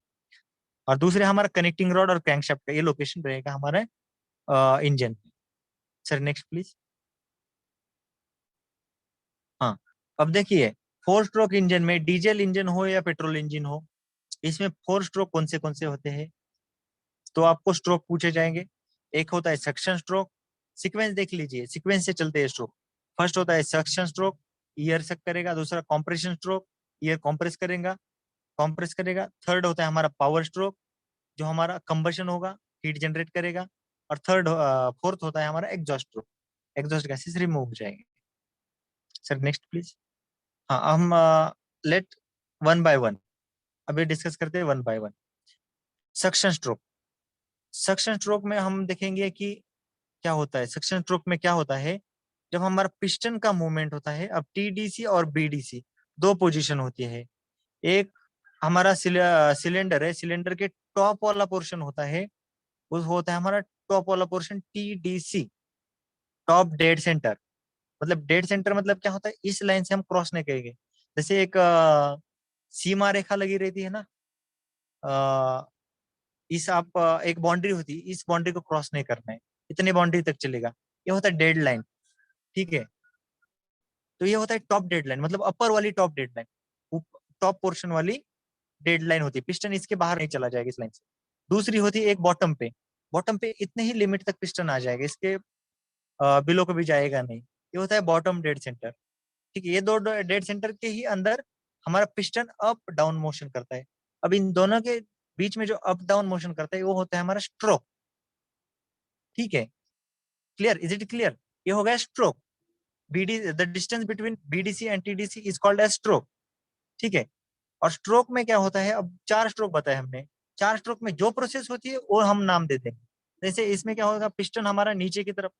और दूसरे हमारा कनेक्टिंग रॉड और क्रैंकशाफ्ट का ये लोकेशन रहेगा हमारे इंजन। Sir next please. हाँ, अब देखिए, 4 स्ट्रोक इंजन में डीजल इंजन हो या पेट्रोल इंजन हो, इसमें 4 स्ट्रोक कौन से होते हैं, तो आपको स्ट्रोक पूछे जाएंगे। एक होता है सक्शन स्ट्रोक। सीक्वेंस देख लीजिए, सीक्वेंस से चलते हैं स्ट्रोक। फर्स्ट होता है सक्शन स्ट्रोक, ईयर सक करेगा। दूसरा कॉम्प्रेशन स्ट्रोक, ईयर कॉम्प्रेस करेगा। थर्ड होता है हमारा पावर स्ट्रोक, जो हमारा कंबशन होगा, हीट जनरेट करेगा। और फोर्थ होता है हमारा exhaust stroke, exhaust gases remove हो जाएंगे। Sir next please. हाँ, हम लेट वन बाय वन अभी डिस्कस करते हैं, one by one. Suction stroke, suction stroke में हम देखेंगे कि क्या होता है। सक्शन स्ट्रोक में क्या होता है, जब हमारा पिस्टन का मूवमेंट होता है। अब टीडीसी और बीडीसी दो पोजीशन होती है। एक हमारा सिलेंडर है, सिलेंडर के टॉप वाला पोर्शन होता है, वो होता है हमारा टॉप वाला portion TDC, top dead centre. मतलब डेड सेंटर मतलब क्या होता है, इस लाइन से हम क्रॉस नहीं करेंगे। जैसे एक सीमा रेखा लगी रहती है ना, अ, इस आप एक बाउंड्री होती है, इस बाउंड्री को क्रॉस नहीं करना है, इतने बाउंड्री तक चलेगा, ये होता है डेड लाइन। ठीक है, तो ये होता है टॉप डेड लाइन, मतलब अपर वाली top dead line, top portion वाली डेड लाइन होती है। पिस्टन इसके बाहर नहीं चला जाएगा इस लाइन से। दूसरी होती है एक बॉटम पे, बॉटम पे इतने ही लिमिट तक पिस्टन आ जाएगा, इसके बिलो को भी जाएगा नहीं। ये होता है बॉटम डेड सेंटर। ठीक है, ये दो डेड सेंटर के ही अंदर हमारा पिस्टन अप डाउन मोशन करता है। अब इन दोनों के बीच में जो अप डाउन मोशन करता है वो होता है हमारा स्ट्रोक। ठीक है, क्लियर, इज इट क्लियर? ये हो गया stroke. BD the distance between BDC and TDC is called as stroke. ठीक है, और स्ट्रोक में क्या होता है, अब 4 स्ट्रोक बताए हमने। 4 स्ट्रोक में जो प्रोसेस होती है वो हम नाम देते हैं। जैसे इसमें क्या होगा, पिस्टन हमारा नीचे की तरफ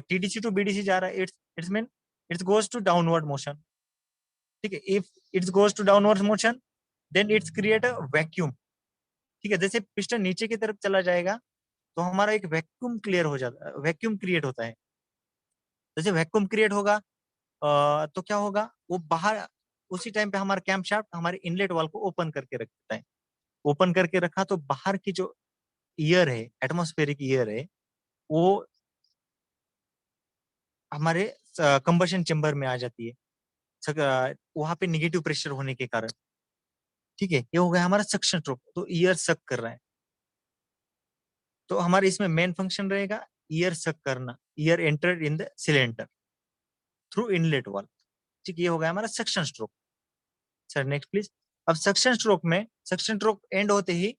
टीडीसी टू बीडीसी जा रहा है, it's mean it's goes to downward motion. ठीक है, if it's goes to downward motion then it's create a vacuum. ठीक है, जैसे पिस्टन नीचे की तरफ चला जाएगा तो हमारा एक वैक्यूम क्लियर हो जाता है, वैक्यूम क्रिएट होता है। जैसे वैक्यूम क्रिएट होगा तो क्या होगा, वो बाहर उसी टाइम पे हमारा कैम्प शाफ्ट हमारे इनलेट वाल को ओपन करके रख देता है। ओपन करके रखा तो बाहर की जो ईयर है, एटमॉस्फेरिक ईयर है, वो हमारे कंबशन चेम्बर में आ जाती है, वहां पे निगेटिव प्रेशर होने के कारण। ठीक है, ये हो गया हमारा सक्शन स्ट्रोक, तो ईयर सक कर रहा है। तो हमारे इसमें मेन फंक्शन रहेगा ईयर सक करना, year enter in the cylinder through inlet वाल। ठीक, ये हो गया हमारा suction stroke. Sir next please. अब सक्शन स्ट्रोक एंड होते ही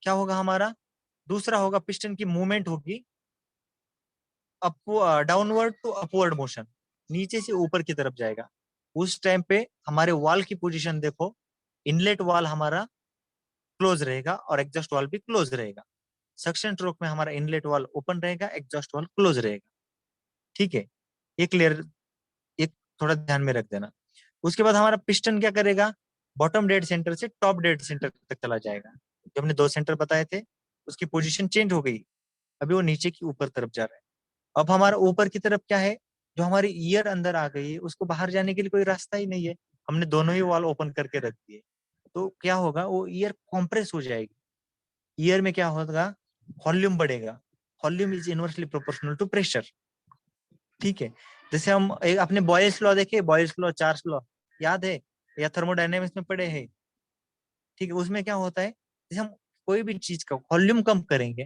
क्या होगा हमारा, दूसरा होगा पिस्टन की मूवमेंट होगी up downward to upward motion, नीचे से ऊपर की तरफ जाएगा। उस टाइम पे हमारे वॉल की पोजीशन देखो, इनलेट वॉल हमारा क्लोज रहेगा और एग्जॉस्ट वॉल भी क्लोज रहेगा। सक्शन स्ट्रोक में हमारा इनलेट वॉल ओपन रहेगा, एग्जॉस्ट वॉल क्लोज रहेगा। ठीक है, ये क्लियर, एक थोड़ा ध्यान में रख देना। उसके बाद हमारा पिस्टन क्या करेगा, बॉटम डेड सेंटर से टॉप डेड सेंटर तक चला जाएगा। जो हमने 2 सेंटर बताए थे उसकी पोजीशन चेंज हो गई, अभी वो नीचे की ऊपर तरफ जा रहा है। अब हमारा ऊपर की तरफ क्या है, जो हमारी ईयर अंदर आ गई है उसको बाहर जाने के लिए कोई रास्ता ही नहीं है, हमने दोनों ही वॉल ओपन करके रख दिए। तो क्या होगा, वो ईयर कॉम्प्रेस हो जाएगी। ईयर में क्या होगा, वॉल्यूम बढ़ेगा। Volume is inversely proportional to pressure. ठीक है, जैसे हम अपने बॉयल्स लॉ देखे, बॉयल्स लॉ, चार्ल्स लॉ याद है या थर्मोडायनेमिक्स में पढ़े हैं। ठीक है, उसमें क्या होता है, जैसे हम कोई भी चीज का वॉल्यूम कम करेंगे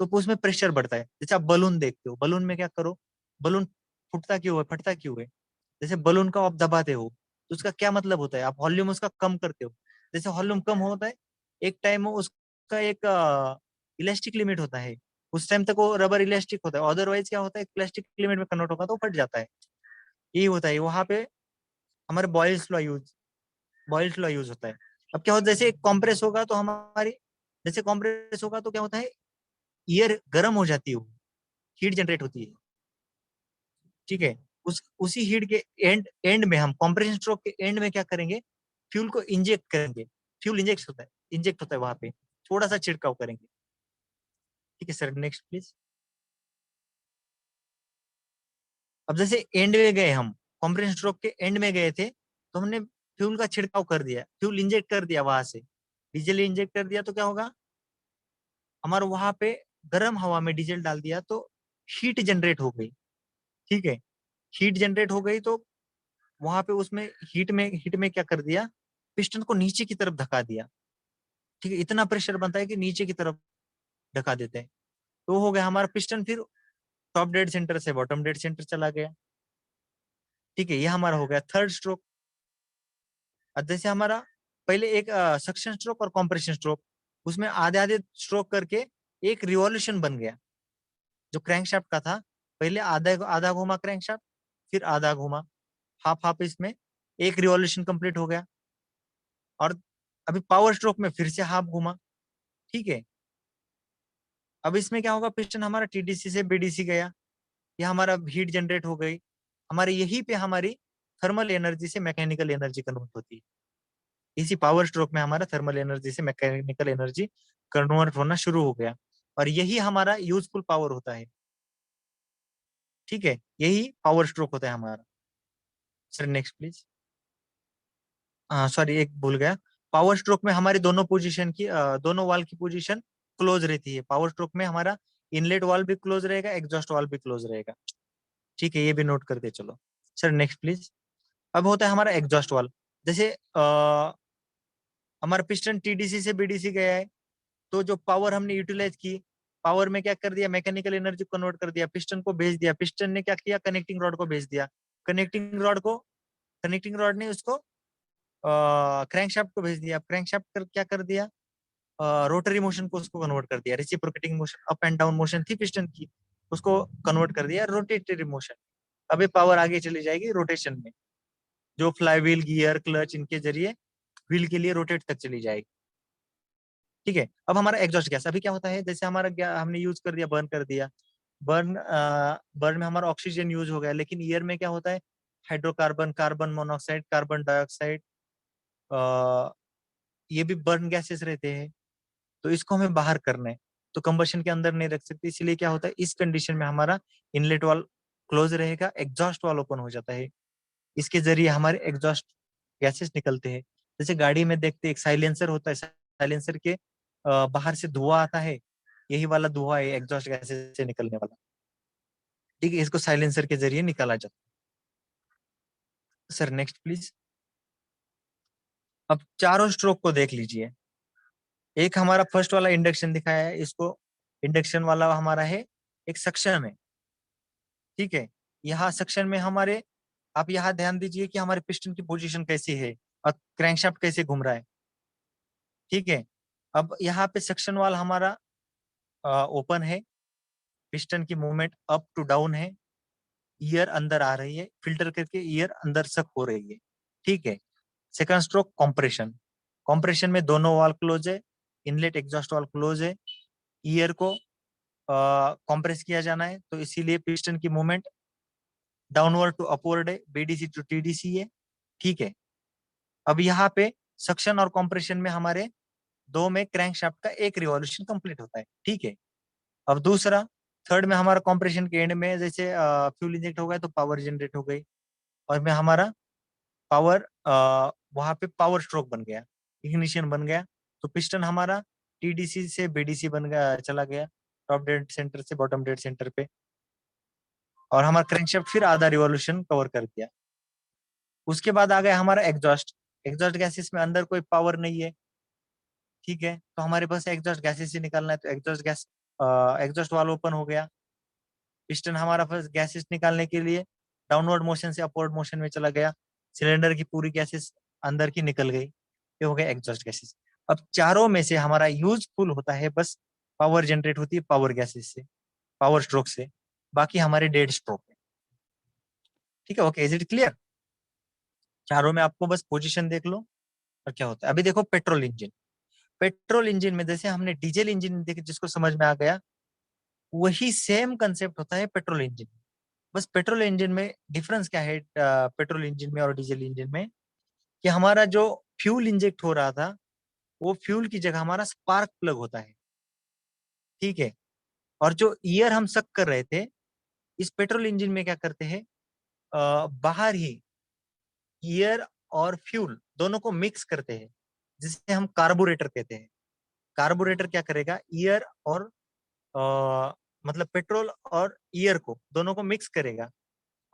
तो उसमें प्रेशर बढ़ता है। जैसे आप बलून देखते हो, बलून में क्या करो, बलून फूटता क्यों है, फटता क्यों है? जैसे बलून को आप दबाते हो तो उसका क्या मतलब होता है, आप वॉल्यूम उसका कम करते हो। जैसे वॉल्यूम कम होता है, एक टाइम उसका एक इलास्टिक लिमिट होता है, उस टाइम तक वो रबर इलास्टिक होता है, अदरवाइज क्या होता है, प्लास्टिक लिमिट में कन्वर्ट होगा तो फट जाता है। यही होता है वहां पे। हमारे बॉयल्स लॉ यूज होता है। अब क्या होता है, जैसे कॉम्प्रेस होगा तो हमारी, जैसे कॉम्प्रेस होगा तो क्या होता है, एयर गर्म हो जाती है, हीट जनरेट होती है। ठीक है, उसी हीट के एंड एंड में हम कंप्रेशन स्ट्रोक के एंड में क्या करेंगे, फ्यूल को इंजेक्ट करेंगे। फ्यूल इंजेक्ट होता है वहां पे, थोड़ा सा छिड़काव करेंगे। ठीक है सर, नेक्स्ट प्लीज। अब जैसे एंड में गए हम, कंप्रेशन स्ट्रोक के एंड में गए थे, तो हमने फ्यूल का छिड़काव कर दिया, फ्यूल इंजेक्ट कर दिया वहां से, डीजल इंजेक्ट कर दिया, तो क्या होगा, हमारे वहां पे गर्म हवा में डीजल डाल दिया तो हीट जनरेट हो गई। ठीक है, हीट जनरेट हो गई तो वहां पे उसमें हीट में क्या कर दिया, पिस्टन को नीचे की तरफ धका दिया। ठीक है, इतना प्रेशर बनता है कि नीचे की तरफ धका देते हैं। तो हो गया हमारा पिस्टन, फिर टॉप डेड सेंटर से बॉटम डेड सेंटर चला गया। ठीक है, ये हमारा हो गया थर्ड स्ट्रोक। अब जैसे हमारा पहले एक सक्शन स्ट्रोक और कॉम्प्रेशन स्ट्रोक, उसमें आधे आधे स्ट्रोक करके एक रिवॉल्यूशन बन गया। जो क्रैंकशाफ्ट का था, पहले आधा आधा घुमा क्रैंकशाफ्ट, फिर आधा घुमा, हाफ हाफ, इसमें एक रिवॉल्यूशन कंप्लीट हो गया। और अभी पावर स्ट्रोक में फिर से हाफ घुमा। ठीक है, अब इसमें क्या होगा, पिस्टन हमारा टीडीसी से बीडीसी गया, ये हमारा हीट जनरेट हो गई, हमारे यही पे हमारी थर्मल एनर्जी से मैकेनिकल एनर्जी कन्वर्ट होती है। इसी पावर स्ट्रोक में हमारा थर्मल एनर्जी से मैकेनिकल एनर्जी कन्वर्ट होना शुरू हो गया, और यही हमारा यूजफुल पावर होता है। ठीक है, यही पावर स्ट्रोक होता है हमारा। Sir next please. हाँ सॉरी, एक भूल गया। पावर स्ट्रोक में हमारी दोनों पोजीशन की दोनों वाल की पोजीशन क्लोज रहती है। पावर स्ट्रोक में हमारा इनलेट वाल भी क्लोज रहेगा, एग्जॉस्ट वाल भी क्लोज रहेगा। ठीक है, ये भी नोट करते चलो। Sir next please. अब होता है हमारा एग्जॉस्ट वाल। जैसे हमारा पिस्टन टीडीसी से बीडीसी गया है, तो जो पावर हमने यूटिलाइज की, पावर में क्या कर दिया, मैकेनिकल एनर्जी कन्वर्ट कर दिया, पिस्टन को भेज दिया, पिस्टन ने क्या किया, कनेक्टिंग रॉड को भेज दिया, कनेक्टिंग रॉड ने उसको क्रैंकशाफ्ट को भेज दिया, क्रैंकशाफ्ट क्या कर दिया, रोटरी मोशन को उसको कन्वर्ट कर दिया, reciprocating motion, up and down motion थी पिस्टन की, उसको कन्वर्ट कर दिया रोटेटरी मोशन। अभी पावर आगे चली जाएगी रोटेशन में, जो फ्लाईव्हील, गियर, क्लच, इनके जरिए व्हील के लिए रोटेट तक चली जाएगी। ठीक है, अब हमारा एग्जॉस्ट गैस अभी क्या होता है, जैसे हमारा हमने यूज कर दिया, बर्न कर दिया, बर्न बर्न में हमारा ऑक्सीजन यूज हो गया, लेकिन ईयर में क्या होता है, hydrocarbon, carbon monoxide, carbon dioxide, ये भी बर्न गैसेस रहते हैं। तो इसको हमें बाहर करना है, तो कंबशन के अंदर नहीं रख सकते, इसलिए क्या होता है, इस कंडीशन में हमारा इनलेट वाल क्लोज रहेगा, एग्जॉस्ट वाल ओपन हो जाता है। इसके जरिए हमारे एग्जॉस्ट गैसेस निकलते हैं। जैसे गाड़ी में देखते हैं, एक साइलेंसर होता है, साइलेंसर के बाहर से धुआं आता है, यही वाला धुआं है एग्जॉस्ट गैसेस से निकलने वाला। ठीक है, इसको साइलेंसर के जरिए निकाला जाता है। Sir next please. अब चारों स्ट्रोक को देख लीजिए। एक हमारा फर्स्ट वाला इंडक्शन दिखाया है, इसको इंडक्शन वाला हमारा है, एक सक्शन है। ठीक है, यहाँ सक्शन में हमारे, आप यहाँ ध्यान दीजिए कि हमारे पिस्टन की पोजीशन कैसी है और क्रैंकशाफ्ट कैसे घूम रहा है। ठीक है, अब यहाँ पे सक्शन वाल हमारा ओपन है, पिस्टन की मूवमेंट अप टू डाउन है, ईयर अंदर आ रही है, फिल्टर करके ईयर अंदर सक हो रही है। ठीक है, सेकंड स्ट्रोक कॉम्प्रेशन। कॉम्प्रेशन में दोनों वाल क्लोज है, इनलेट एग्जॉस्ट वाल क्लोज है, ईयर को कॉम्प्रेस किया जाना है, तो इसीलिए पिस्टन की मूवमेंट डाउनवर्ड टू अपवर्ड है, बीडीसी टू टीडीसी है। ठीक है, अब यहाँ पे सक्शन और कॉम्प्रेशन में हमारे दो में क्रैंकशाफ्ट का एक रिवॉल्यूशन कंप्लीट होता है। ठीक है, अब दूसरा, थर्ड में हमारा कॉम्प्रेशन के एंड में जैसे फ्यूल इंजेक्ट हो गया तो पावर जनरेट हो गई, और में हमारा पावर वहां पे पावर स्ट्रोक बन गया, इग्निशन बन गया, तो पिस्टन हमारा टीडीसी से बीडीसी बन गया, चला गया टॉप डेड सेंटर से बॉटम डेड सेंटर पे, और हमारा क्रैंकशाफ्ट फिर आधा रिवॉल्यूशन कवर कर दिया। उसके बाद आ गया हमारा एग्जॉस्ट। एग्जॉस्ट गैसेस में अंदर कोई पावर नहीं है। ठीक है, तो हमारे पास एग्जॉस्ट गैसेस ही निकालना है, तो एग्जॉस्ट वाल ओपन हो गया, पिस्टन हमारा फर्स्ट गैसेस निकालने के लिए डाउनवर्ड मोशन से अपवर्ड मोशन में चला गया, सिलेंडर की पूरी गैसेस अंदर की निकल गई, ये हो गया एग्जॉस्ट गैसेस। अब चारों में से हमारा यूजफुल होता है बस पावर जनरेट होती है पावर गैसेस से, पावर स्ट्रोक से, बाकी हमारे डेड स्ट्रोक है। ठीक है, ओके, इज इट क्लियर? चारों में आपको बस पोजीशन देख लो और क्या होता है। अभी देखो पेट्रोल इंजन, पेट्रोल इंजन में जैसे हमने डीजल इंजन देखे जिसको समझ में आ गया, वही सेम कंसेप्ट होता है पेट्रोल इंजन। बस पेट्रोल इंजन में डिफरेंस क्या है पेट्रोल इंजन में और डीजल इंजन में, कि हमारा जो फ्यूल इंजेक्ट हो रहा था वो फ्यूल की जगह हमारा स्पार्क प्लग होता है। ठीक है, और जो ईयर हम सक कर रहे थे, इस पेट्रोल इंजन में क्या करते हैं, बाहर ही ईयर और फ्यूल दोनों को मिक्स करते हैं, जिसे हम कार्बोरेटर कहते हैं। कार्बोरेटर क्या करेगा, ईयर और मतलब पेट्रोल और ईयर को दोनों को मिक्स करेगा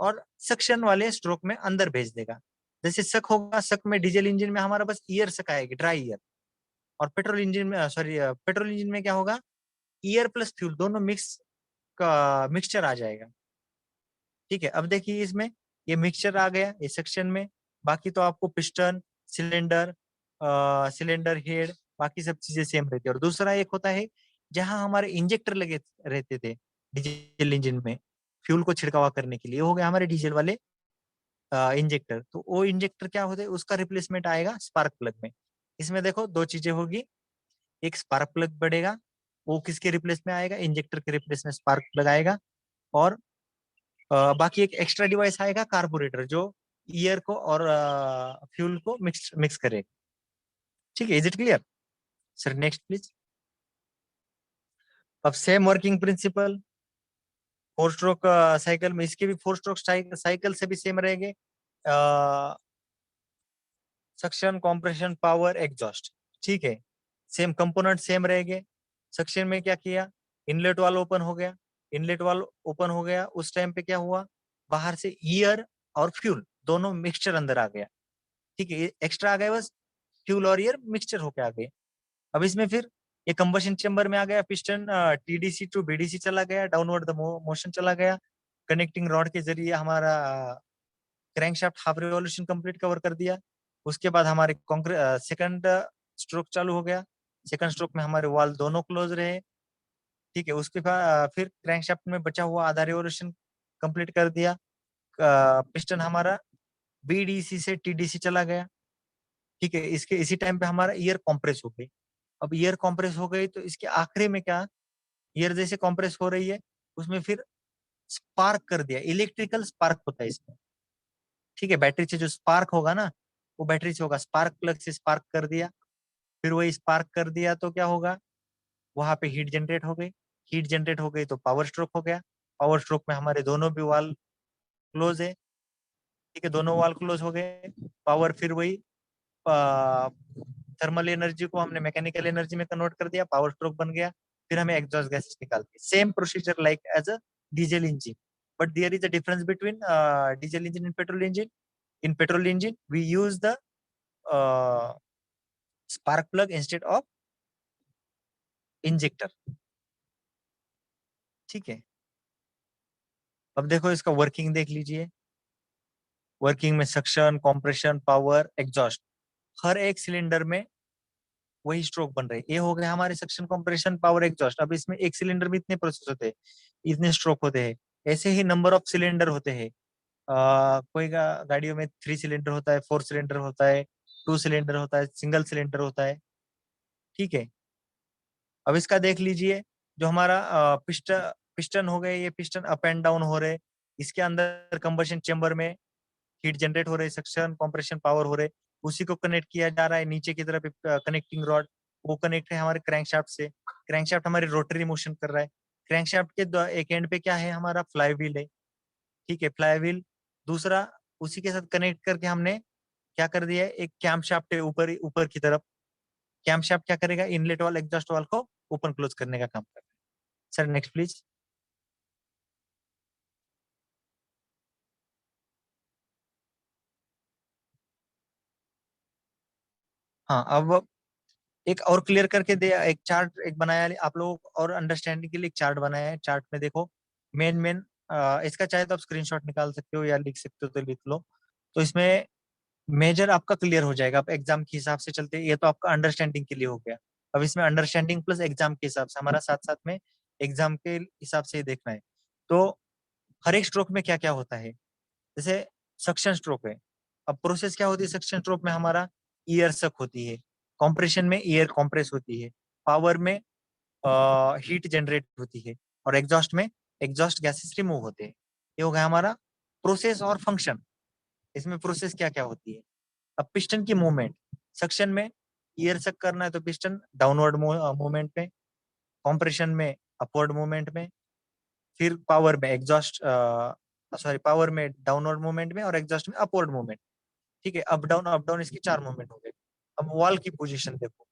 और सक्शन वाले स्ट्रोक में अंदर भेज देगा। जैसे सक होगा, सक में डीजल इंजन में हमारा बस ईयर सक आएगी, ड्राई ईयर, और पेट्रोल इंजन में सॉरी पेट्रोल इंजन में क्या होगा, ईयर प्लस फ्यूल दोनों मिक्स का मिक्सचर आ जाएगा। ठीक है, अब देखिए इसमें ये मिक्सचर आ गया ये सेक्शन में, बाकी तो आपको पिस्टन, सिलेंडर, सिलेंडर हेड, बाकी सब चीजें सेम रहती है। और दूसरा एक होता है जहां हमारे इंजेक्टर लगे रहते थे डीजल इंजन में फ्यूल को छिड़कावा करने के लिए, हो गया हमारे डीजल वाले इंजेक्टर। तो वो इंजेक्टर क्या होते हैं, उसका रिप्लेसमेंट आएगा स्पार्क प्लग में। इसमें देखो दो चीजें होगी, एक स्पार्क प्लग बढ़ेगा, वो किसके रिप्लेस में आएगा, इंजेक्टर के रिप्लेस में स्पार्क प्लग आएगा, और बाकी एक एक्स्ट्रा डिवाइस आएगा कार्बोरेटर, जो ईयर को और फ्यूल को मिक्स मिक्स करेगा। ठीक है, is it clear? Sir next please. अब same working principle, four stroke cycle में इसके भी फोर स्ट्रोक साइकिल से भी सेम रहेंगे, सक्शन, कॉम्प्रेशन, पावर, एग्जॉस्ट। ठीक है, सेम कंपोनेंट सेम रहेंगे। सक्शन में क्या किया, इनलेट वाल ओपन हो गया, इनलेट वाल ओपन हो गया, उस टाइम पे क्या हुआ, बाहर से ईयर और फ्यूल दोनों मिक्सचर अंदर आ गया। ठीक है, एक्स्ट्रा आ गया बस फ्यूल और ईयर मिक्सचर होके आ गए। अब इसमें फिर ये कंबशन चेंबर में आ गया, पिस्टन टीडीसी टू बीडीसी चला गया, डाउनवर्ड द मोशन चला गया, कनेक्टिंग रॉड के जरिए हमारा crankshaft half revolution complete cover कर दिया। उसके बाद हमारे सेकंड स्ट्रोक चालू हो गया, सेकंड स्ट्रोक में हमारे वाल दोनों क्लोज रहे। ठीक है, उसके बाद फिर क्रैंकशाफ्ट में बचा हुआ आधा रिवॉल्यूशन कंप्लीट कर दिया, पिस्टन हमारा बीडीसी से टीडीसी चला गया। ठीक है, इसके इसी टाइम पे हमारा ईयर कॉम्प्रेस हो गई। अब ईयर कॉम्प्रेस हो गई तो इसके आखिरी में क्या, ईयर जैसे कॉम्प्रेस हो रही है उसमें फिर स्पार्क कर दिया, इलेक्ट्रिकल स्पार्क होता है इसमें। ठीक है, बैटरी से जो स्पार्क होगा ना, वो बैटरी से होगा, स्पार्क प्लग से स्पार्क कर दिया, फिर वही स्पार्क कर दिया तो क्या होगा, वहां पे हीट जनरेट हो गई, हीट जनरेट हो गई तो पावर स्ट्रोक हो गया, पावर स्ट्रोक में हमारे दोनों भी वाल क्लोज है। ठीक है, दोनों वाल क्लोज हो गए, पावर फिर वही थर्मल एनर्जी को हमने मैकेनिकल एनर्जी में कन्वर्ट कर दिया, पावर स्ट्रोक बन गया, फिर हमें एग्जॉस्ट गैसेस निकालती है। Same procedure like as a diesel engine, but there is a difference between diesel engine and petrol engine. In petrol engine we use the spark plug instead of injector. ठीक है, अब देखो इसका working देख लीजिए, working में suction, compression, power, exhaust, हर एक cylinder में वही स्ट्रोक बन रहे हैं। ये हो गया हमारे सक्शन, कॉम्प्रेशन, पावर, एग्जॉस्ट। अब इसमें एक सिलेंडर में इतने प्रोसेस होते हैं, इतने स्ट्रोक होते हैं, ऐसे ही नंबर ऑफ सिलेंडर होते हैं। कोई गाड़ियों में 3 सिलेंडर होता है, 4 सिलेंडर होता है, 2 सिलेंडर होता है, सिंगल सिलेंडर होता है। ठीक है, अब इसका देख लीजिए, जो हमारा पिस्टन पिस्टन हो गए, ये पिस्टन अप एंड डाउन हो रहे, इसके अंदर कंबशन चेंबर में हीट जनरेट हो रही, सक्शन, कंप्रेशन, पावर हो रहे, उसी को कनेक्ट किया जा रहा है नीचे की तरफ कनेक्टिंग रॉड, वो कनेक्ट है हमारे क्रैंकशाफ्ट से, क्रैंकशाफ्ट हमारी रोटरी मोशन कर रहा है, क्रैंकशाफ्ट के एक एंड पे क्या है, हमारा फ्लाई व्हील है। ठीक है, फ्लाई व्हील, दूसरा उसी के साथ कनेक्ट करके हमने क्या कर दिया है, एक कैम शाफ्ट है ऊपर ऊपर की तरफ, कैम शाफ्ट क्या करेगा, इनलेट वाल एग्जॉस्ट वाल को ओपन क्लोज करने का काम कर रहा है। Sir next please. हाँ, अब एक और क्लियर करके दे, एक चार्ट एक बनाया है आप लोग और अंडरस्टैंडिंग के लिए, एक चार्ट बनाया है, चार्ट में देखो मेन मेन इसका चाहे तो आप स्क्रीनशॉट निकाल सकते हो या लिख सकते हो तो लिख लो। तो इसमें मेजर आपका क्लियर हो जाएगा। आप एग्जाम के हिसाब से चलते, ये तो आपका अंडरस्टैंडिंग के लिए हो गया। अब इसमें अंडरस्टैंडिंग प्लस एग्जाम के हिसाब से हमारा साथ साथ में एग्जाम के हिसाब से ही देखना है। तो हर एक स्ट्रोक में क्या क्या होता है, जैसे सक्शन स्ट्रोक है। अब प्रोसेस क्या होती है सक्शन स्ट्रोक में, हमारा ईयर सक होती है, कॉम्प्रेशन में ईयर कॉम्प्रेस होती है, पावर में हीट जनरेट होती है, और एग्जॉस्ट में एग्जॉस्ट गैसेस रिमूव होते हैं। ये हो गया हमारा प्रोसेस और फंक्शन। इसमें प्रोसेस क्या क्या होती है। अब पिस्टन की मूवमेंट, सक्शन में ईयर सक करना है तो पिस्टन डाउनवर्ड मूवमेंट में, कॉम्प्रेशन में अपवर्ड मूवमेंट में, फिर पावर में एग्जॉस्ट सॉरी पावर में डाउनवर्ड मूवमेंट में, और एग्जॉस्ट में अपवर्ड मूवमेंट। ठीक है, अप डाउन इसकी 4 मूवमेंट हो गए। अब वॉल की पोजीशन देखो,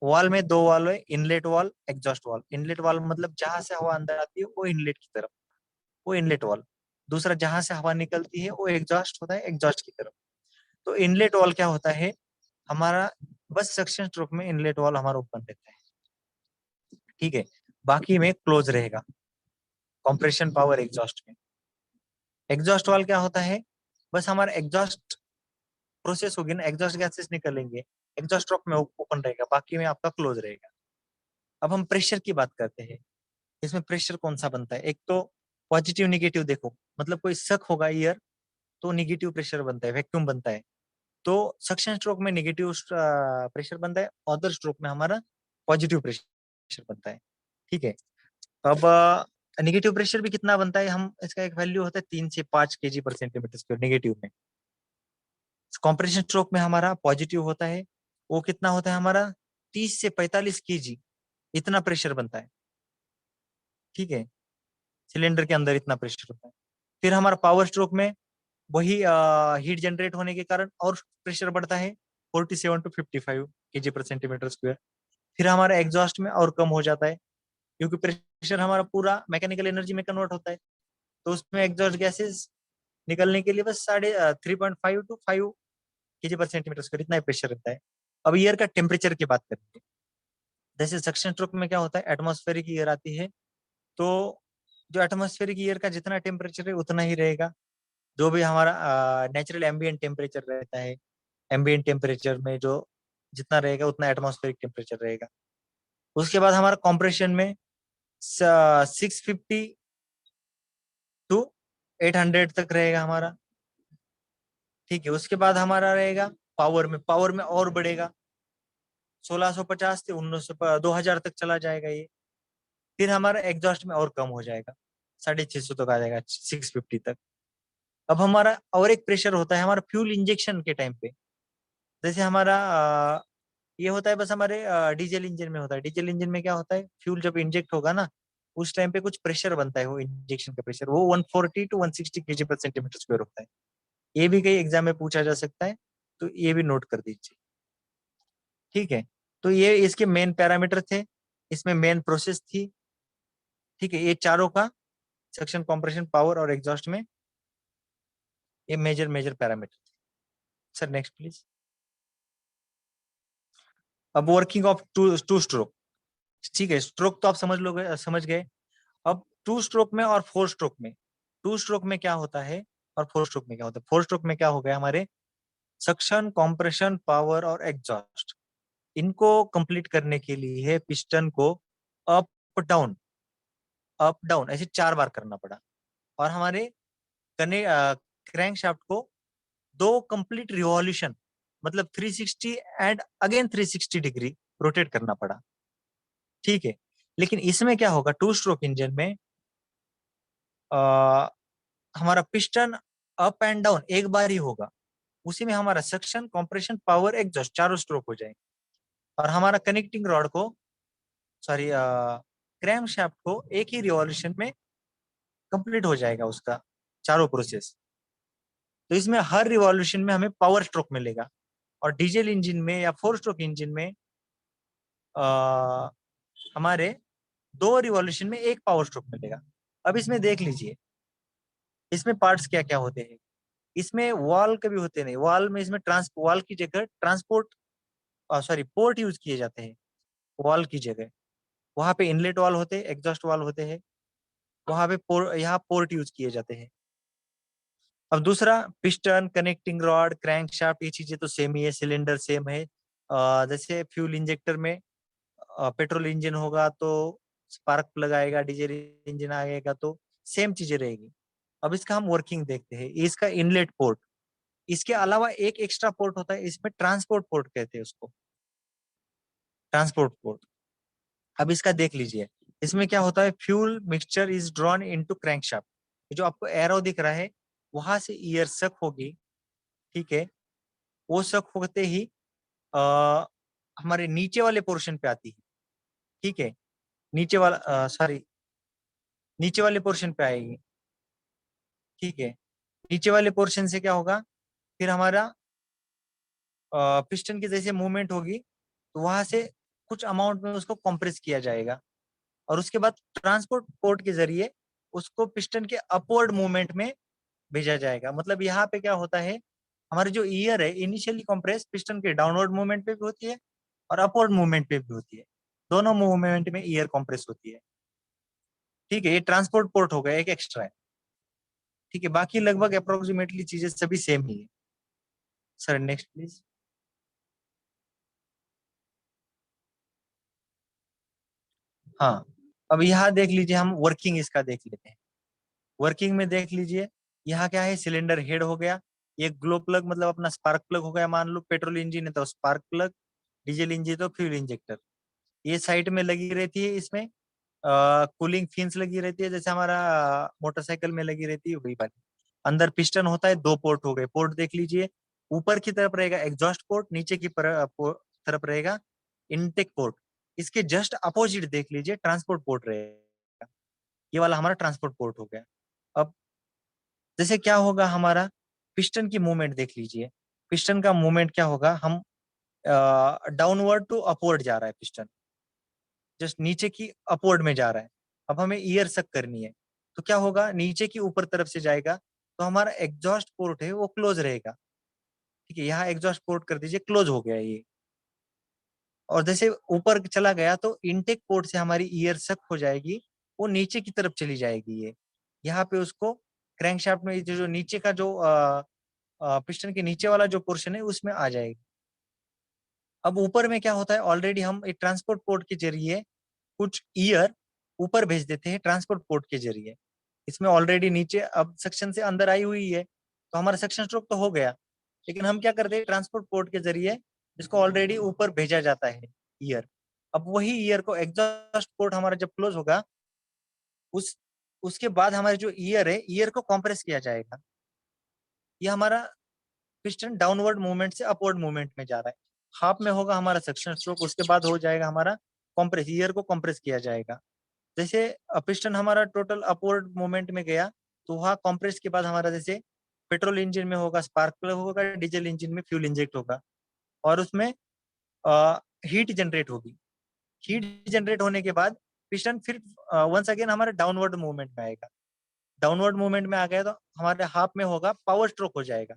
वॉल में 2 वॉल है, inlet valve exhaust valve. Inlet valve मतलब जहां से हवा अंदर आती है वो इनलेट की तरफ, वो इनलेट वॉल। दूसरा जहां से हवा निकलती है वो एग्जॉस्ट होता है, एग्जॉस्ट की तरफ। तो इनलेट वॉल क्या होता है हमारा, बस सक्शन स्ट्रोक में इनलेट वॉल हमारा ओपन रहता है। ठीक है, बाकी में क्लोज रहेगा, कंप्रेशन पावर एग्जॉस्ट में। एग्जॉस्ट वाल क्या होता है, बस हमारा एग्जॉस्ट प्रोसेस होगी ना, एग्जॉस्ट गैसेस निकलेंगे, एग्जॉस्ट स्ट्रोक में ओपन रहेगा, बाकी में आपका क्लोज रहेगा। अब हम प्रेशर की बात करते हैं। इसमें प्रेशर कौन सा बनता है, एक तो पॉजिटिव निगेटिव देखो, मतलब कोई सक होगा ईयर तो निगेटिव प्रेशर बनता है, वैक्यूम बनता है। तो सक्शन स्ट्रोक में निगेटिव प्रेशर बनता है, अदर स्ट्रोक में हमारा पॉजिटिव प्रेशर बनता है। ठीक है, अब निगेटिव प्रेशर भी कितना बनता है, हम इसका एक वैल्यू होता है 3 से 5 kg/cm² निगेटिव में। कॉम्प्रेशन स्ट्रोक में हमारा पॉजिटिव होता है, वो कितना होता है हमारा 30 से 45 kg, इतना प्रेशर बनता है। ठीक है, सिलेंडर के अंदर इतना प्रेशर होता है। फिर हमारा पावर स्ट्रोक में वही हीट जनरेट होने के कारण और प्रेशर बढ़ता है, 47 to 55 kg/cm²। फिर हमारा एग्जॉस्ट में और कम हो जाता है, क्योंकि प्रेशर हमारा पूरा मैकेनिकल एनर्जी में कन्वर्ट होता है। तो उसमें एग्जॉस्ट गैसेस निकलने के लिए बस 3.5 to 5 kg/cm², इतना ही प्रेशर रहता है। अब ईयर का टेम्परेचर की बात करते हैं। जैसे सक्शन स्ट्रोक में क्या होता है, एटमॉस्फेरिक ईयर आती है, तो जो एटमॉस्फेरिक ईयर का जितना टेम्परेचर है उतना ही रहेगा। जो भी हमारा नेचुरल एम्बिएंट टेम्परेचर रहता है, एम्बिएंट टेम्परेचर में जो जितना रहेगा उतना एटमॉस्फेरिक टेम्परेचर रहेगा। उसके बाद हमारा कॉम्प्रेशन में 650 to 800 तक रहेगा हमारा। ठीक है, उसके बाद हमारा रहेगा पावर में और बढ़ेगा, 1650 से 1900 2000 तक चला जाएगा ये। फिर हमारा एग्जॉस्ट में और कम हो जाएगा, 650 तक आ जाएगा, 650 तक। अब हमारा और एक प्रेशर होता है हमारा फ्यूल इंजेक्शन के टाइम पे। जैसे हमारा ये होता है बस हमारे डीजल इंजन में होता है। डीजल इंजन में क्या होता है, फ्यूल जब इंजेक्ट होगा ना, उस टाइम पे कुछ प्रेशर बनता है, वो इंजेक्शन का प्रेशर वो 140 to 160 kg/cm² होता है। ये भी कई एग्जाम में पूछा जा सकता है, तो ये भी नोट कर दीजिए। ठीक है, तो ये इसके मेन पैरामीटर थे, इसमें मेन प्रोसेस थी। ठीक है, ये चारों का सक्शन, कंप्रेशन, पावर और एग्जॉस्ट में ये मेजर मेजर पैरामीटर थे। Sir next please. अब वर्किंग ऑफ टू स्ट्रोक। ठीक है, स्ट्रोक तो आप समझ गए। अब टू स्ट्रोक में और फोर स्ट्रोक में, टू स्ट्रोक में क्या होता है और फोर स्ट्रोक में क्या होता है। फोर स्ट्रोक में क्या हो गया हमारे, सक्शन, कॉम्प्रेशन, पावर और एग्जॉस्ट, इनको कंप्लीट करने के लिए पिस्टन को अप डाउन, अप डाउन ऐसे 4 बार करना पड़ा, और हमारे कने क्रैंक शाफ्ट को 2 कंप्लीट रिवॉल्यूशन, मतलब 360 एंड अगेन 360 डिग्री रोटेट करना पड़ा। ठीक है, लेकिन इसमें क्या होगा, टू स्ट्रोक इंजन में आ, हमारा पिस्टन अप एंड डाउन एक बार ही होगा, उसी में हमारा सक्शन, कंप्रेशन, पावर, एग्जॉस्ट चारों स्ट्रोक हो जाएंगे। और हमारा कनेक्टिंग रॉड को, सॉरी क्रैंक शाफ्ट को एक ही रिवॉल्यूशन में कंप्लीट हो जाएगा उसका चारों प्रोसेस। तो इसमें हर रिवॉल्यूशन में हमें पावर स्ट्रोक मिलेगा। और डीजल इंजन में या फोर स्ट्रोक इंजन में आ, हमारे 2 रिवॉल्यूशन में एक पावर स्ट्रोक मिलेगा। अब इसमें देख लीजिए, इसमें पार्ट्स क्या क्या होते हैं। इसमें वॉल कभी होते नहीं, वॉल में इसमें वॉल की जगह ट्रांसपोर्ट, सॉरी पोर्ट यूज किए जाते हैं वॉल की जगह। वहां पे इनलेट वॉल होते हैं, एग्जॉस्ट वॉल होते हैं। वहां पे यहाँ पोर्ट यूज किए जाते हैं। अब दूसरा, piston, connecting rod, crank shaft, ये चीजें तो सेम ही है, सिलेंडर सेम है। जैसे फ्यूल इंजेक्टर में पेट्रोल इंजन होगा तो स्पार्क प्लग आएगा, डीजल इंजन आएगा तो सेम चीजें रहेगी। अब इसका हम वर्किंग देखते हैं। इसका इनलेट पोर्ट, इसके अलावा एक एक्स्ट्रा पोर्ट होता है, इसमें ट्रांसपोर्ट पोर्ट कहते हैं उसको, ट्रांसपोर्ट पोर्ट। अब इसका देख लीजिए, इसमें क्या होता है, fuel mixture is drawn into crankshaft. जो आपको एरो दिख रहा है, वहां से ईयर सक होगी, ठीक है। वो सक होते ही आ, हमारे नीचे वाले पोर्शन पे आती है, ठीक है। नीचे वाला, सॉरी, नीचे वाले पोर्शन पे आएगी, ठीक है। नीचे वाले पोर्शन से क्या होगा, फिर हमारा पिस्टन की जैसे मूवमेंट होगी, तो वहां से कुछ अमाउंट में उसको कंप्रेस किया जाएगा, और उसके बाद ट्रांसपोर्ट पोर्ट के जरिए उसको पिस्टन के अपवर्ड मूवमेंट में भेजा जाएगा। मतलब यहाँ पे क्या होता है, हमारी जो ईयर है इनिशियली कंप्रेस पिस्टन के डाउनवर्ड मूवमेंट पे भी होती है और अपवर्ड मूवमेंट पे भी होती है। दोनों मूवमेंट में ईयर कंप्रेस होती है, ठीक है। ये ट्रांसपोर्ट पोर्ट हो गया, एक एक्स्ट्रा है, ठीक है। बाकी लगभग अप्रोक्सीमेटली चीजें सभी सेम ही है। Sir next please. हाँ, अब यहाँ देख लीजिए, हम वर्किंग इसका देख लेते हैं। वर्किंग में देख लीजिए, यहाँ क्या है, सिलेंडर हेड हो गया, ये ग्लो प्लग मतलब अपना स्पार्क प्लग हो गया, मान लो पेट्रोल इंजन है तो स्पार्क प्लग, डीजल इंजन तो फ्यूल इंजेक्टर। ये साइड में लगी रहती है, इसमें कूलिंग फिन्स लगी रहती है, जैसे हमारा मोटरसाइकिल में लगी रहती है वही वाली। अंदर पिस्टन होता है, दो पोर्ट हो गए। पोर्ट देख लीजिए, ऊपर की तरफ रहेगा एग्जॉस्ट पोर्ट, नीचे की तरफ रहेगा इनटेक पोर्ट। इसके जस्ट अपोजिट देख लीजिए ट्रांसपोर्ट पोर्ट रहेगा। ये वाला हमारा ट्रांसपोर्ट पोर्ट हो गया। अब जैसे क्या होगा, हमारा पिस्टन की मूवमेंट देख लीजिए। पिस्टन का मूवमेंट क्या होगा, हम डाउनवर्ड टू अपवर्ड जा रहा है पिस्टन, जस्ट नीचे की अपवर्ड में जा रहा है। अब हमें ईयर सक करनी है, तो क्या होगा, नीचे की ऊपर तरफ से जाएगा, तो हमारा एग्जॉस्ट पोर्ट है वो क्लोज रहेगा, ठीक है। यहाँ एग्जॉस्ट पोर्ट कर दीजिए, क्लोज हो गया ये। और जैसे ऊपर चला गया तो इनटेक पोर्ट से हमारी ईयर सक हो जाएगी, वो नीचे की तरफ चली जाएगी ये। यहाँ पे उसको क्रैंकशाफ्ट में जो नीचे का जो पिस्टन के नीचे वाला जो पोर्शन है उसमें आ जाएगी। अब ऊपर में क्या होता है, ऑलरेडी हम एक ट्रांसपोर्ट पोर्ट के जरिए कुछ ईयर ऊपर भेज देते हैं ट्रांसपोर्ट पोर्ट के जरिए। इसमें ऑलरेडी नीचे अब सक्शन से अंदर आई हुई है, तो हमारा सक्शन स्ट्रोक तो हो गया, लेकिन हम क्या करते हैं, ट्रांसपोर्ट पोर्ट के जरिए इसको ऑलरेडी ऊपर भेजा जाता है ईयर। अब वही ईयर को एग्जॉस्ट पोर्ट हमारा जब क्लोज होगा, उस उसके बाद हमारे जो ईयर है, ईयर को कंप्रेस किया जाएगा। ये हमारा पिस्टन डाउनवर्ड मूवमेंट से अपवर्ड मूवमेंट में जा रहा है। हाफ में होगा हमारा सक्शन स्ट्रोक, उसके बाद हो जाएगा हमारा कंप्रेस, ईयर को कंप्रेस किया जाएगा। जैसे पिस्टन हमारा टोटल अपवर्ड मूवमेंट में गया, तो वहाँ कंप्रेस के बाद हमारा जैसे पेट्रोल इंजन में होगा स्पार्क प्लग होगा, डीजल इंजन में फ्यूल इंजेक्ट होगा, और उसमें हीट जनरेट होगी। हीट जनरेट होने के बाद पिस्टन फिर वंस अगेन हमारे डाउनवर्ड मूवमेंट में आएगा। डाउनवर्ड मूवमेंट में आ गया तो हमारे हाफ में होगा पावर स्ट्रोक हो जाएगा,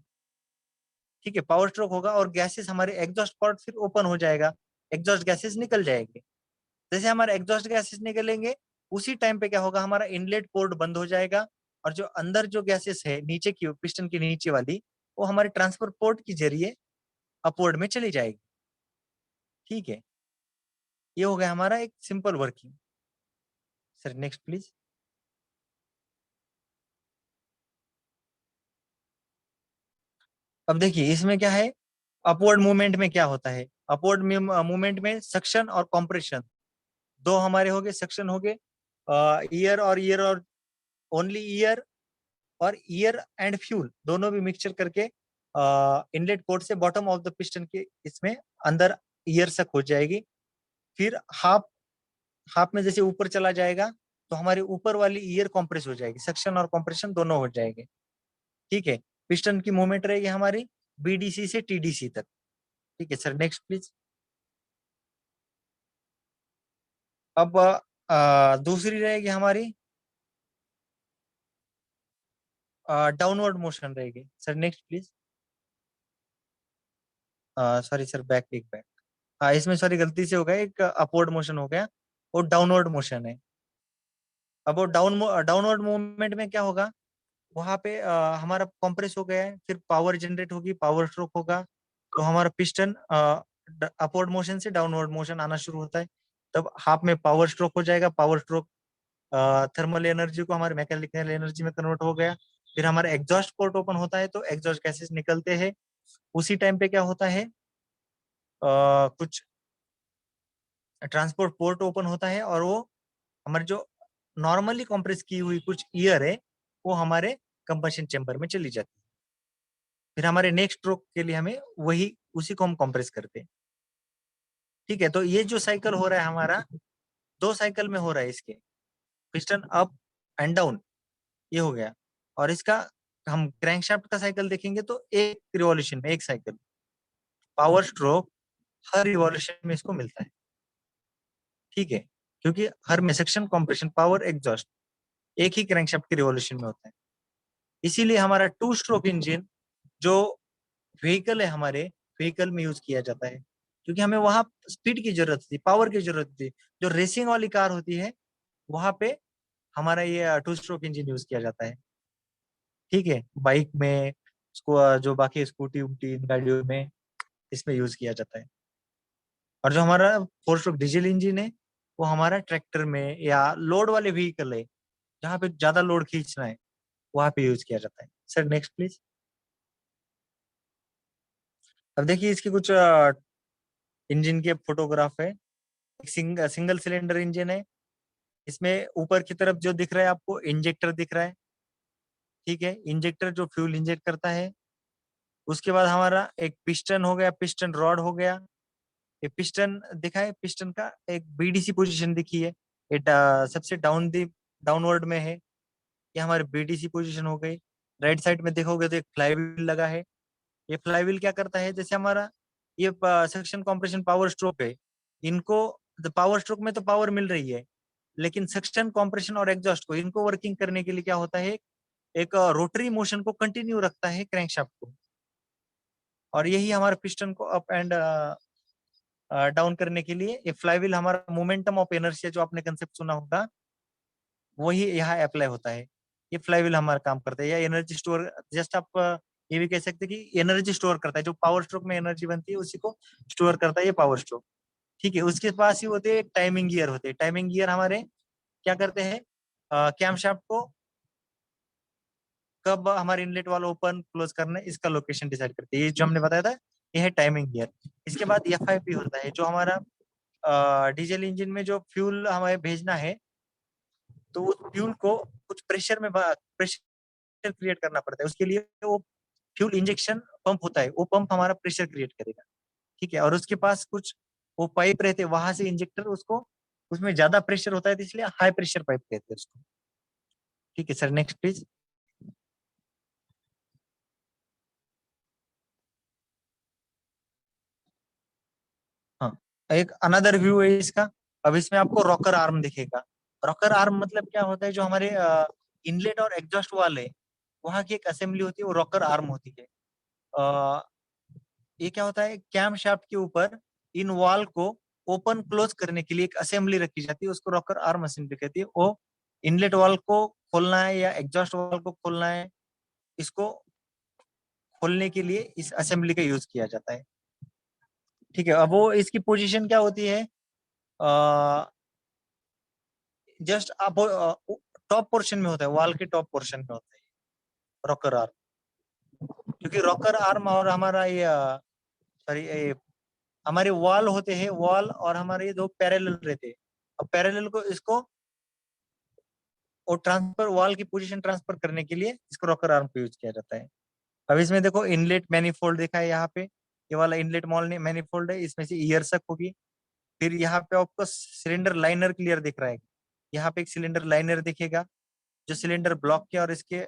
ठीक है। पावर स्ट्रोक होगा और गैसेस हमारे एग्जॉस्ट पोर्ट फिर ओपन हो जाएगा, एग्जॉस्ट गैसेस निकल जाएंगे। जैसे हमारे एग्जॉस्ट गैसेस निकलेंगे, उसी टाइम पे क्या होगा, हमारा इनलेट पोर्ट बंद हो जाएगा, और जो अंदर जो गैसेस है नीचे की पिस्टन की नीचे वाली, वो हमारे ट्रांसफर पोर्ट के जरिए अपवर्ड में चली जाएगी, ठीक है। ये हो गया हमारा एक simple working. Sir next please. अब देखिए इसमें क्या है, अपवर्ड मूवमेंट में क्या होता है, अपवर्ड मूवमेंट में सक्शन और कॉम्प्रेशन दो हमारे हो गए, सक्शन हो गए, ईयर और ईयर, और ओनली ईयर, और ईयर एंड फ्यूल दोनों भी मिक्सचर करके इनलेट पोर्ट से बॉटम ऑफ द पिस्टन के इसमें अंदर ईयर सक हो जाएगी। फिर हाफ हाफ में जैसे ऊपर चला जाएगा, तो हमारी ऊपर वाली ईयर कंप्रेस हो जाएगी, सक्शन और कंप्रेशन दोनों हो जाएंगे, ठीक है। पिस्टन की मूवमेंट रहेगी हमारी बीडीसी से टीडीसी तक, ठीक है। Sir next please. अब दूसरी रहेगी हमारी डाउनवर्ड मोशन रहेगी। Sir next please. Sorry sir, back, एक बैक। हाँ, इसमें सॉरी गलती से हो गया, एक अपवर्ड मोशन हो गया और डाउनवर्ड मोशन है। अब वो डाउनवर्ड मूवमेंट में क्या होगा, वहां पे हमारा कंप्रेस हो गया है, फिर पावर जनरेट होगी, पावर स्ट्रोक होगा, तो हमारा पिस्टन अपवर्ड मोशन से डाउनवर्ड मोशन आना शुरू होता है। तब हाफ में पावर स्ट्रोक हो जाएगा, पावर स्ट्रोक थर्मल एनर्जी को हमारे मैकेनिकल एनर्जी में कन्वर्ट हो गया। फिर हमारा एग्जॉस्ट पोर्ट ओपन होता है तो एग्जॉस्ट गैसेस निकलते हैं। उसी टाइम पे क्या होता है, कुछ ट्रांसपोर्ट पोर्ट ओपन होता है और वो हमारे जो नॉर्मली कंप्रेस की हुई कुछ ईयर है वो हमारे कंबशन चेंबर में चली जाती है। फिर हमारे नेक्स्ट स्ट्रोक के लिए हमें वही उसी को हम कंप्रेस करते हैं। ठीक है, तो ये जो साइकिल हो रहा है हमारा, 2 साइकिल में हो रहा है इसके, पिस्टन अप एंड डाउन, ये हो गया। और इसका हम क्रैंकशाफ्ट का साइकिल देखेंगे तो एक रिवॉल्यूशन में एक साइकिल, पावर स्ट्रोक हर रिवॉल्यूशन में इसको मिलता है। ठीक है, क्योंकि हर में सेक्शन कंप्रेशन पावर एग्जॉस्ट एक ही क्रैंकशाफ्ट के रिवॉल्यूशन में होता है। इसीलिए हमारा 2 स्ट्रोक इंजन जो व्हीकल है हमारे व्हीकल में यूज किया जाता है, क्योंकि हमें वहां स्पीड की जरूरत थी, पावर की जरूरत थी। जो रेसिंग वाली कार होती है वहां पे हमारा ये 2 स्ट्रोक इंजन यूज किया जाता है। ठीक है, बाइक में उसको जो बाकी स्कूटी उटी इन गाड़ियों में इसमें यूज किया जाता है। और जो हमारा 4 स्ट्रोक डीजल इंजन है वो हमारा ट्रैक्टर में या लोड वाले व्हीकल है जहाँ पे ज्यादा लोड खींचना है वहां पे यूज किया जाता है। Sir next please. अब देखिए इसकी कुछ इंजन के फोटोग्राफ है। सिंगल सिलेंडर इंजन है। इसमें ऊपर की तरफ जो दिख रहा है आपको इंजेक्टर दिख रहा है। ठीक है, इंजेक्टर जो फ्यूल इंजेक्ट करता है। उसके बाद हमारा एक पिस्टन हो गया, पिस्टन रॉड हो गया। ये पिस्टन दिखा है, पिस्टन का एक बीडीसी पोजीशन दिखी है, ये सबसे डाउनवर्ड में है। ये हमारी बीडीसी पोजीशन हो गई। राइट साइड में देखोगे तो एक फ्लाईव्हील लगा है। ये फ्लाईव्हील क्या करता है, जैसे हमारा ये सक्शन कंप्रेशन पावर स्ट्रोक है, इनको पावर स्ट्रोक में तो पावर मिल रही है, लेकिन सक्शन कंप्रेशन और एग्जॉस्ट को इनको वर्किंग करने के लिए क्या होता है, एक रोटरी मोशन को कंटिन्यू रखता है क्रैंकशाफ्ट को। और यही हमारे पिस्टन को अप एंड डाउन करने के लिए ये फ्लाईव्हील हमारा मोमेंटम ऑफ इनर्शिया जो आपने कंसेप्ट सुना होगा वही यहाँ अप्लाई होता है। ये फ्लाईव्हील हमारा काम करता है या एनर्जी स्टोर, जस्ट आप ये भी कह सकते हैं कि एनर्जी स्टोर करता है, जो पावर स्ट्रोक में एनर्जी बनती है उसी को स्टोर करता है ये पावर स्ट्रोक। ठीक है, उसके पास ही होते हैं टाइमिंग गियर होते हैं। टाइमिंग गियर हमारे क्या करते हैं, कैमशाफ्ट को कब हमारे इनलेट वाला ओपन क्लोज करना है इसका लोकेशन डिसाइड करते हैं। ये जो हमने बताया था ये है टाइमिंग गियर। इसके बाद एफआईपी होता है, जो हमारा डीजल इंजन में जो फ्यूल हमें भेजना है तो उस फ्यूल को कुछ प्रेशर में प्रेशर क्रिएट करना पड़ता है। उसके लिए वो फ्यूल इंजेक्शन पंप होता है, वो पंप हमारा प्रेशर क्रिएट करेगा। ठीक है, और उसके पास कुछ वो पाइप रहते हैं, वहां से इंजेक्टर उसको, उसमें ज्यादा प्रेशर होता है तो इसलिए हाई प्रेशर पाइप कहते हैं उसको। ठीक है सर नेक्स्ट प्लीज। हाँ, एक अनदर व्यू है इसका। अब इसमें आपको रॉकर आर्म दिखेगा। रॉकर आर्म मतलब क्या होता है, जो हमारे इनलेट और एग्जॉस्ट वाले वहां की एक असेंबली होती है वो रॉकर आर्म होती है। अ, ये क्या होता है, कैम शाफ्ट के ऊपर इन वॉल को ओपन क्लोज करने के लिए एक असेंबली रखी जाती है, उसको रॉकर आर्म असेंबली कहती है। वो इनलेट वॉल को खोलना है या एग्जॉस्ट वॉल को खोलना है, इसको खोलने के लिए इस असेंबली का यूज किया जाता है। ठीक है, अब वो इसकी पोजीशन क्या होती है, जस्ट आप टॉप पोर्शन में होता है, वॉल के टॉप पोर्शन में होता है रॉकर आर्म। क्योंकि रॉकर आर्म और हमारा ये सॉरी हमारे वॉल होते हैं, वॉल और हमारे ये दो पैरेलल रहते हैं। अब पैरेलल को इसको और ट्रांसफर वॉल की पोजीशन ट्रांसफर करने के लिए इसको रॉकर आर्म को यूज किया जाता है। अब इसमें देखो इनलेट मैनिफोल्ड देखा है यहाँ पे, ये वाला इनलेट मॉल मैनिफोल्ड है, इसमें से ईयर सक होगी। फिर यहाँ पे आपको सिलेंडर लाइनर क्लियर दिख रहा है। यहाँ पे एक सिलेंडर लाइनर दिखेगा जो सिलेंडर ब्लॉक के और इसके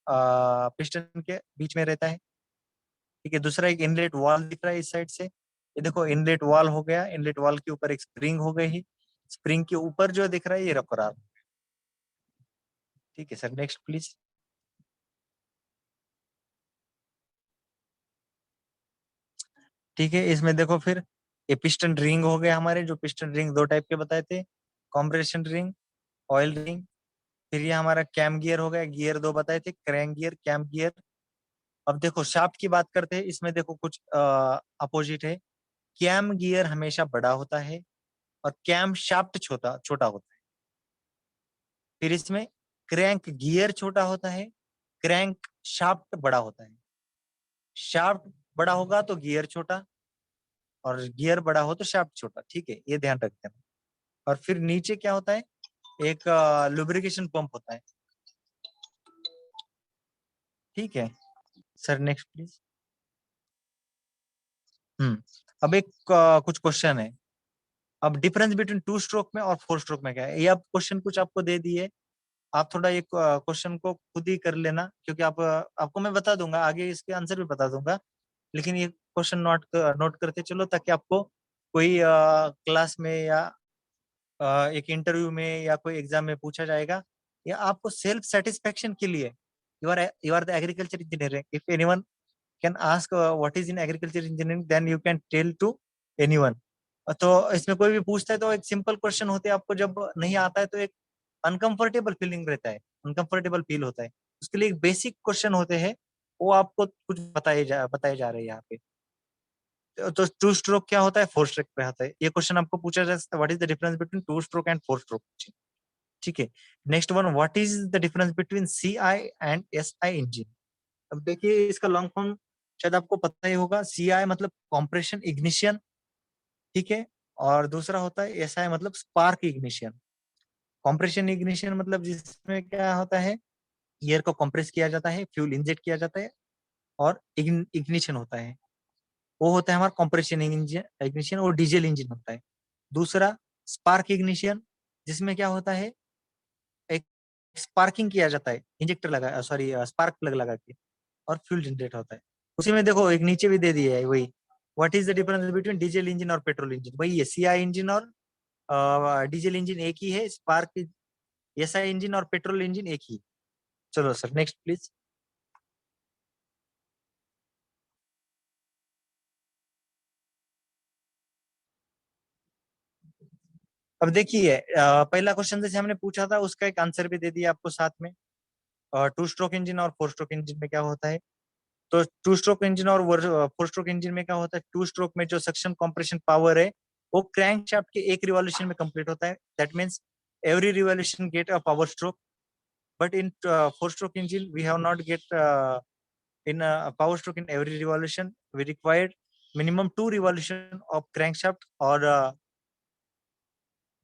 पिस्टन के बीच में रहता है। ठीक है, दूसरा एक इनलेट वॉल दिख रहा है इस साइड से, ये देखो इनलेट वॉल हो गया। इनलेट वॉल के ऊपर एक स्प्रिंग हो गई, स्प्रिंग के ऊपर जो दिख रहा है ये रबर आर्म। ठीक है सर नेक्स्ट प्लीज। ठीक है, इसमें देखो फिर ये पिस्टन रिंग हो गए हमारे, जो पिस्टन रिंग 2 टाइप के बताए थे, कॉम्प्रेशन रिंग ऑयल रिंग। फिर ये हमारा कैम गियर हो गया, गियर दो बताए थे, क्रैंक गियर, कैम गियर। अब देखो शाफ्ट की बात करते हैं, इसमें देखो कुछ अपोजिट है। कैम गियर हमेशा बड़ा होता है और कैम शाफ्ट छोटा छोटा होता है। फिर इसमें क्रैंक गियर छोटा होता है, क्रैंक शाफ्ट बड़ा होता है। शाफ्ट बड़ा होगा तो गियर छोटा, और गियर बड़ा हो तो शाफ्ट छोटा। ठीक है, ये ध्यान रखते हैं। और फिर नीचे क्या होता है, एक लुब्रिकेशन पंप होता है। ठीक है सर, नेक्स्ट प्लीज। अब एक कुछ क्वेश्चन है। अब डिफरेंस बिटवीन टू स्ट्रोक में और फोर स्ट्रोक में क्या है, ये अब क्वेश्चन कुछ आपको दे दिए। आप थोड़ा ये क्वेश्चन को खुद ही कर लेना, क्योंकि आपको मैं बता दूंगा आगे, इसके आंसर भी बता दूंगा। लेकिन ये क्वेश्चन नोट नोट करते चलो, ताकि आपको कोई क्लास में या एक इंटरव्यू में या कोई एग्जाम में पूछा जाएगा, या आपको सेल्फ सेटिस्फेक्शन के लिए। You are the agriculture engineer, if anyone can ask what is in agriculture engineering, then you can tell to anyone. तो इसमें कोई भी पूछता है तो एक सिंपल क्वेश्चन होते हैं, आपको जब नहीं आता है तो एक अनकंफर्टेबल फीलिंग रहता है, अनकंफर्टेबल फील होता है। उसके लिए एक बेसिक क्वेश्चन होते हैं, वो आपको कुछ बताए जा रहे हैं यहाँ पे। तो टू स्ट्रोक क्या होता है, फोर स्ट्रोक पे आता है। ये क्वेश्चन आपको पूछा जा सकता है, what is the difference between two stroke and four stroke. ठीक है। Next one, what is the difference between C I and S I engine. अब देखिए इसका लॉन्ग फॉर्म शायद आपको पता ही होगा। सी आई मतलब कॉम्प्रेशन इग्निशन, ठीक है। और दूसरा होता है एस आई मतलब स्पार्क इग्निशन। कॉम्प्रेशन इग्निशन मतलब जिसमें क्या होता है, एयर को कंप्रेस किया जाता है, फ्यूल इंजेक्ट किया जाता है, और इग्निशन होता है। वो होता है हमारा कॉम्प्रेशन इग्निशन, और डीजल इंजन होता है। दूसरा स्पार्क इग्निशन, जिसमें क्या होता है, एक स्पार्किंग किया जाता है, इंजेक्टर लगा, सॉरी स्पार्क प्लग लगा के, और फ्यूल जनरेट होता है। उसी में देखो एक नीचे भी दे दिया है वही, what is the difference between diesel engine और पेट्रोल इंजन। वही है, सीआई इंजन और डीजल इंजन एक ही है, स्पार्क एसआई इंजन और पेट्रोल इंजन एक ही। चलो सर, नेक्स्ट प्लीज। अब देखिए पहला क्वेश्चन जैसे हमने पूछा था, उसका एक आंसर भी दे दिया आपको साथ में। टू स्ट्रोक इंजन और फोर स्ट्रोक इंजन में क्या होता है। तो टू स्ट्रोक इंजन और फोर स्ट्रोक इंजन में क्या होता है, टू स्ट्रोक में जो सक्शन कंप्रेशन पावर है, वो क्रैंक शाफ्ट के एक रिवॉल्यूशन में कंप्लीट होता है। That means every revolution get a power stroke. But in four stroke engine we have not get in power stroke in every revolution. We required minimum two revolution of crank shaft, और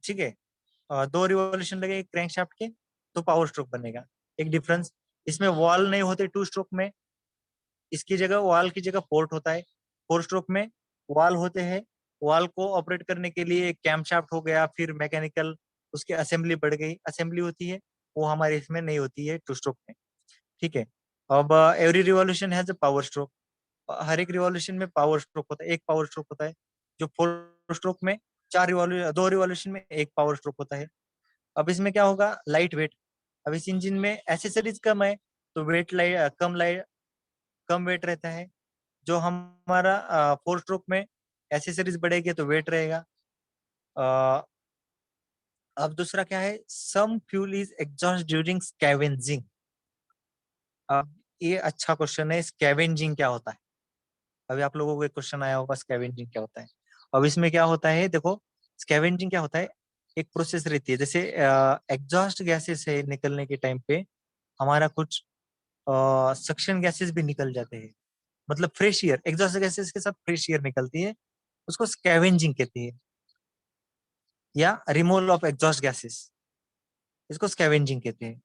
ठीक है, दो revolution लगेगा crank shaft के, तो power stroke बनेगा। एक difference, इसमें वॉल नहीं होते टू स्ट्रोक में, इसकी जगह वॉल की जगह पोर्ट होता है। फोर स्ट्रोक में वॉल होते हैं, वॉल को ऑपरेट करने के लिए कैम शाफ्ट हो गया, फिर मैकेनिकल उसकी असेंबली बढ़ गई, असेंबली होती है, वो हमारे इसमें नहीं होती है टू स्ट्रोक में। ठीक है। अब every revolution has a power stroke. हर एक रिवॉल्यूशन में पावर स्ट्रोक होता है, एक पावर स्ट्रोक होता है। जो फोर स्ट्रोक में चार रिवॉल्यूशन, दो रिवॉल्यूशन में एक पावर स्ट्रोक होता है। अब इसमें क्या होगा, लाइट वेट। अब इस इंजन में एसेसरीज कम है, तो वेट कम वेट रहता है। जो हमारा फोर स्ट्रोक में एसेसरीज बढ़ेगी तो वेट रहेगा। अ, अब दूसरा क्या है, some fuel is exhaust during scavenging. अब ये अच्छा क्वेश्चन है, स्कैवेंजिंग क्या होता है। अभी आप लोगों को एक क्वेश्चन आया होगा, स्कैवेंजिंग क्या होता है। अब इसमें क्या होता है, देखो स्कैवेंजिंग क्या होता है, एक प्रोसेस रहती है। जैसे एग्जॉस्ट गैसेस है, निकलने के टाइम पे हमारा कुछ सक्शन गैसेस भी निकल जाते हैं। मतलब फ्रेश एयर, एग्जॉस्ट गैसेस के साथ फ्रेश एयर निकलती है, उसको स्कैवेंजिंग कहते हैं, या रिमूवल ऑफ एग्जॉस्ट गैसेस, इसको स्कैवेंजिंग कहते हैं।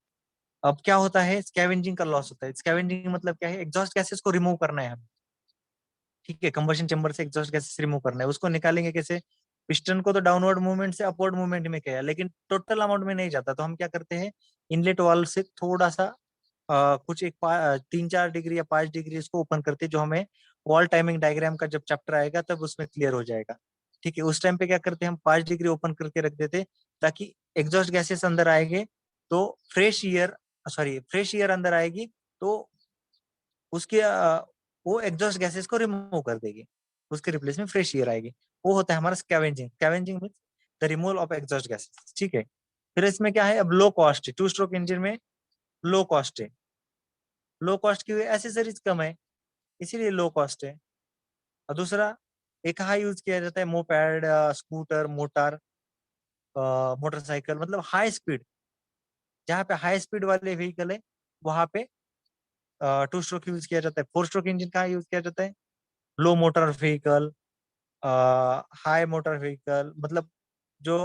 अब क्या होता है, स्कैवेंजिंग का लॉस होता है। स्कैवेंजिंग मतलब क्या है, एग्जॉस्ट गैसेस को रिमूव करना है हमें। ठीक है, कंबशन चेंबर से एग्जॉस्ट गैसेस रिमूव करना है, उसको निकालेंगे कैसे। पिस्टन को तो डाउनवर्ड मूवमेंट से अपवर्ड मूवमेंट में किया, लेकिन टोटल अमाउंट में नहीं जाता, तो हम क्या करते हैं, इनलेट वाल्व से थोड़ा सा कुछ 3-4 डिग्री या 5 डिग्री इसको ओपन करते हैं, जो हमें वॉल टाइमिंग डायग्राम का जब चैप्टर आएगा तब उसमें क्लियर हो जाएगा। ठीक है, उस टाइम पे क्या करते हैं, हम 5 डिग्री ओपन करके रख देते, ताकि एग्जॉस्ट गैसेस अंदर आएंगे तो फ्रेश ईयर अंदर आएगी, तो उसके वो एग्जॉस्ट गैसेस को रिमूव कर देगी, उसके रिप्लेस में फ्रेश एयर आएगी। वो होता है हमारा scavenging. Scavenging means the removal of exhaust gases. ठीक है। फिर इसमें क्या है, अब लो कॉस्ट है, टू स्ट्रोक इंजन में लो कॉस्ट है, लो कॉस्ट की एसेसरीज कम है इसीलिए लो कॉस्ट है। और दूसरा, एक हाई यूज किया जाता है मोपैड, स्कूटर, मोटर, मोटरसाइकिल, मतलब हाई स्पीड, जहाँ पे हाई स्पीड वाले व्हीकल है वहां पे टू स्ट्रोक यूज किया जाता है। फोर स्ट्रोक इंजन कहाँ यूज किया जाता है, low motor vehicle, high motor vehicle, मतलब जो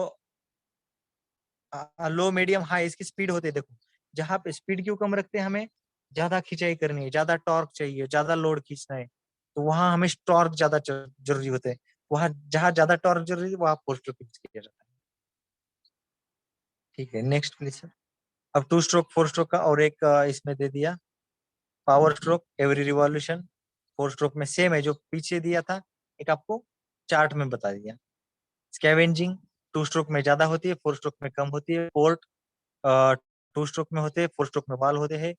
लो मीडियम हाई इसकी स्पीड होती है। देखो जहाँ पे स्पीड क्यों कम रखते हैं, हमें ज्यादा खिंचाई करनी है, ज्यादा टॉर्क चाहिए, ज्यादा लोड खींचना है, तो वहां हमें टॉर्क ज्यादा जरूरी होते हैं। वहां जहाँ ज्यादा टॉर्क जरूरी है वहां फोर स्ट्रोक यूज किया जाता है। ठीक है, नेक्स्ट प्लीज सर। अब टू स्ट्रोक फोर स्ट्रोक का और एक इसमें दे दिया, power stroke every revolution. Four stroke में सेम है जो पीछे दिया था, एक आपको चार्ट में बता दिया। स्कैवेंजिंग टू स्ट्रोक में ज्यादा होती है, फोर स्ट्रोक में कम होती है। पोर्ट टू स्ट्रोक में होते हैं, फोर स्ट्रोक में वाल होते हैं।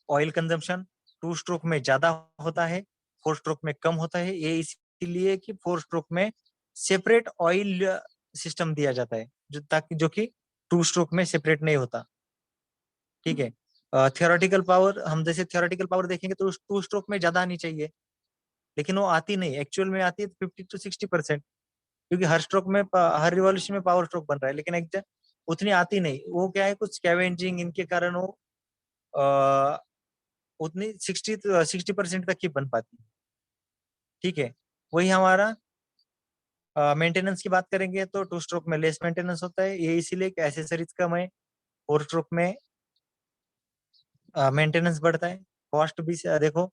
ऑयल कंजम्पशन टू स्ट्रोक में ज्यादा होता है, फोर स्ट्रोक में कम होता है। ये इसीलिए कि फोर स्ट्रोक में सेपरेट ऑयल सिस्टम दिया जाता है, जो कि टू स्ट्रोक में सेपरेट नहीं होता। ठीक है, थियोरेटिकल पावर, हम जैसे थियोरेटिकल पावर देखेंगे तो टू स्ट्रोक में ज्यादा आनी चाहिए, लेकिन वो आती नहीं, एक्चुअल में आती है 50 to 60%, क्योंकि हर स्ट्रोक में हर रिवॉल्यूशन में पावर स्ट्रोक बन रहा है, लेकिन एक उतनी आती नहीं। वो क्या है, कुछ स्कैवेंजिंग इनके कारण वो अ, उतनी 60% तक ही बन पाती है। ठीक है, वही हमारा मेंटेनेंस की बात करेंगे तो टू स्ट्रोक में लेस मेंटेनेंस होता है, ये इसीलिए कि एसेसरीज कम है। फोर स्ट्रोक में मेंटेनेंस बढ़ता है, कॉस्ट भी देखो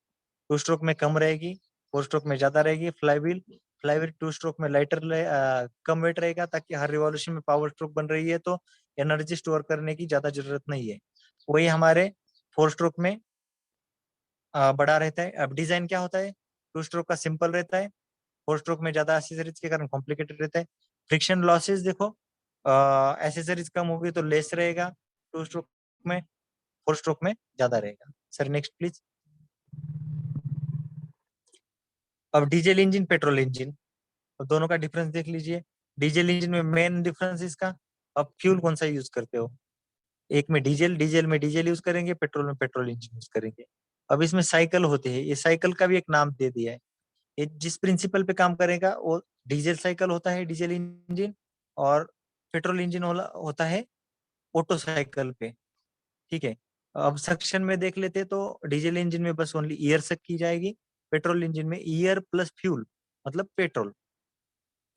टू स्ट्रोक में कम रहेगी, फोर स्ट्रोक में ज्यादा रहेगी। फ्लाईव्हील, फ्लाईव्हील टू स्ट्रोक में लाइटर कम वेट रहेगा, ताकि हर रिवॉल्यूशन में पावर स्ट्रोक बन रही है तो एनर्जी स्टोर करने की ज्यादा जरूरत नहीं है। वही हमारे फोर स्ट्रोक में बड़ा रहता है। अब डिजाइन क्या होता है, टू स्ट्रोक का सिंपल रहता है, फोर स्ट्रोक में ज्यादा एसेसरीज के कारण कॉम्प्लिकेटेड रहता है। फ्रिक्शन लॉसेस देखो, एसेसरीज कम होगी तो लेस रहेगा टू स्ट्रोक में, फोर स्ट्रोक में ज्यादा रहेगा। Sir next please. अब डीजल इंजन, पेट्रोल इंजन, तो दोनों का डिफरेंस देख लीजिए। डीजल इंजन में मेन डिफरेंस इसका, अब फ्यूल कौन सा यूज करते हो, एक में डीजल, डीजल में डीजल यूज करेंगे, पेट्रोल में पेट्रोल इंजन यूज करेंगे। अब इसमें साइकिल होते हैं, ये साइकिल का भी एक नाम दे दिया है। ये जिस प्रिंसिपल पे काम करेगा वो डीजल साइकिल होता है, डीजल इंजन, और पेट्रोल इंजन होता है ऑटो साइकिल पे। ठीक है, अब सेक्शन में देख लेते हैं तो डीजल इंजन में बस ओनली ईयर सेक की जाएगी, पेट्रोल इंजन में ईयर प्लस फ्यूल मतलब पेट्रोल,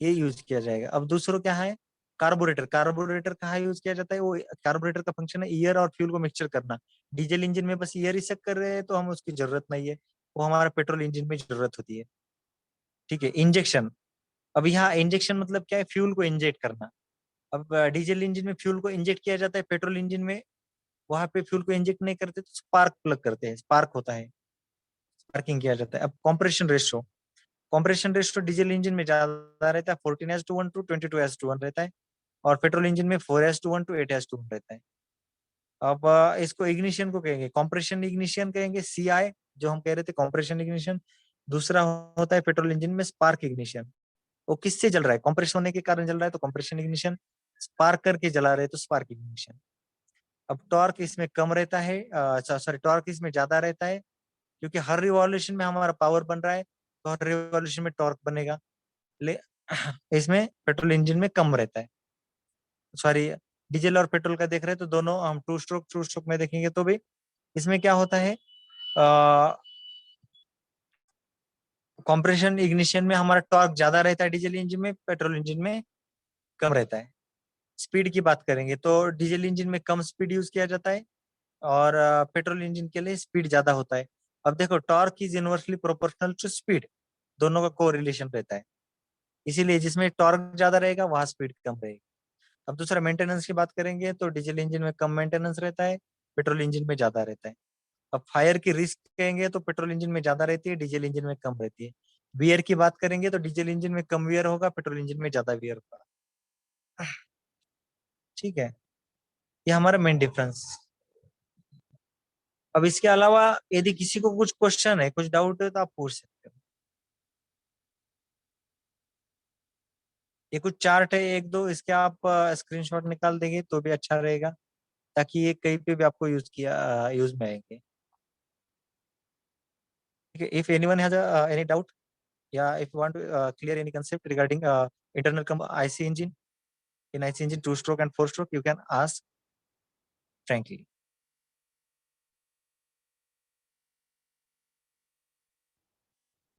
ये यूज किया जाएगा। अब दूसरा क्या है, कार्बोरेटर, कार्बोरेटर कहाँ यूज किया जाता है, वो कार्बोरेटर का फंक्शन है ईयर और फ्यूल को मिक्सचर करना। डीजल इंजन में बस ईयर ही सेक कर रहे हैं तो हम उसकी जरूरत नहीं है, वो हमारा पेट्रोल इंजन में जरूरत होती है। ठीक है, इंजेक्शन, अब यहाँ इंजेक्शन मतलब क्या है, फ्यूल को इंजेक्ट करना। अब डीजल इंजन में फ्यूल को इंजेक्ट किया जाता है, पेट्रोल इंजन में वहां पे फ्यूल को इंजेक्ट नहीं करते तो स्पार्क प्लग करते हैं, स्पार्क होता है, स्पार्किंग किया जाता है। अब compression ratio, compression ratio diesel engine में ज्यादा रहता है, 14:1 to 22:1 रहता है, और पेट्रोल इंजन में 4:1 to 8:1 रहता है। अब इसको इग्निशन को कहेंगे कंप्रेशन इग्निशन कहेंगे, सीआई जो हम कह रहे थे कंप्रेशन इग्निशन। दूसरा होता है पेट्रोल इंजन में स्पार्क इग्निशन, वो किससे जल रहा है, कंप्रेशन होने के कारण जल रहा है तो कंप्रेशन इग्निशन, स्पार्क करके जला रहे हैं तो स्पार्क इग्निशन। अब टॉर्क इसमें कम रहता है, सॉरी टॉर्क इसमें ज्यादा रहता है, क्योंकि हर रिवॉल्यूशन में हमारा पावर बन रहा है तो हर रिवॉल्यूशन में टॉर्क बनेगा। ले इसमें पेट्रोल इंजन में कम रहता है, सॉरी डीजल और पेट्रोल का देख रहे हैं तो दोनों हम टू स्ट्रोक में देखेंगे तो भी इसमें क्या होता है, कंप्रेशन इग्निशन में हमारा टॉर्क ज्यादा रहता है, डीजल इंजन में, पेट्रोल इंजन में कम रहता है। स्पीड की बात करेंगे तो डीजल इंजन में कम स्पीड यूज किया जाता है, और पेट्रोल इंजन के लिए स्पीड ज्यादा होता है। अब देखो torque is inversely proportional to speed, दोनों का कोरिलेशन रहता है, इसीलिए जिसमें टॉर्क ज्यादा रहेगा वहां स्पीड कम रहेगी। अब दूसरा मेंटेनेंस की बात करेंगे तो डीजल इंजन में कम मेंटेनेंस रहता है, पेट्रोल इंजन में ज्यादा रहता है। अब फायर की रिस्क कहेंगे तो पेट्रोल इंजन में ज्यादा रहती है, डीजल इंजन में कम रहती है। वियर की बात करेंगे तो डीजल इंजन में कम वियर होगा, पेट्रोल इंजन में ज्यादा वियर होगा। ठीक है, ये हमारा मेन डिफरेंस। अब इसके अलावा यदि किसी को कुछ क्वेश्चन है, कुछ डाउट है तो आप पूछ सकते हो। ये कुछ चार्ट है एक दो, इसके आप स्क्रीनशॉट निकाल देंगे तो भी अच्छा रहेगा, ताकि ये कहीं पे भी आपको यूज में आएंगे। ठीक है, if anyone has any doubt या if want to clear any concept regarding internal IC engine, in IC engine two stroke and four stroke, you can ask frankly.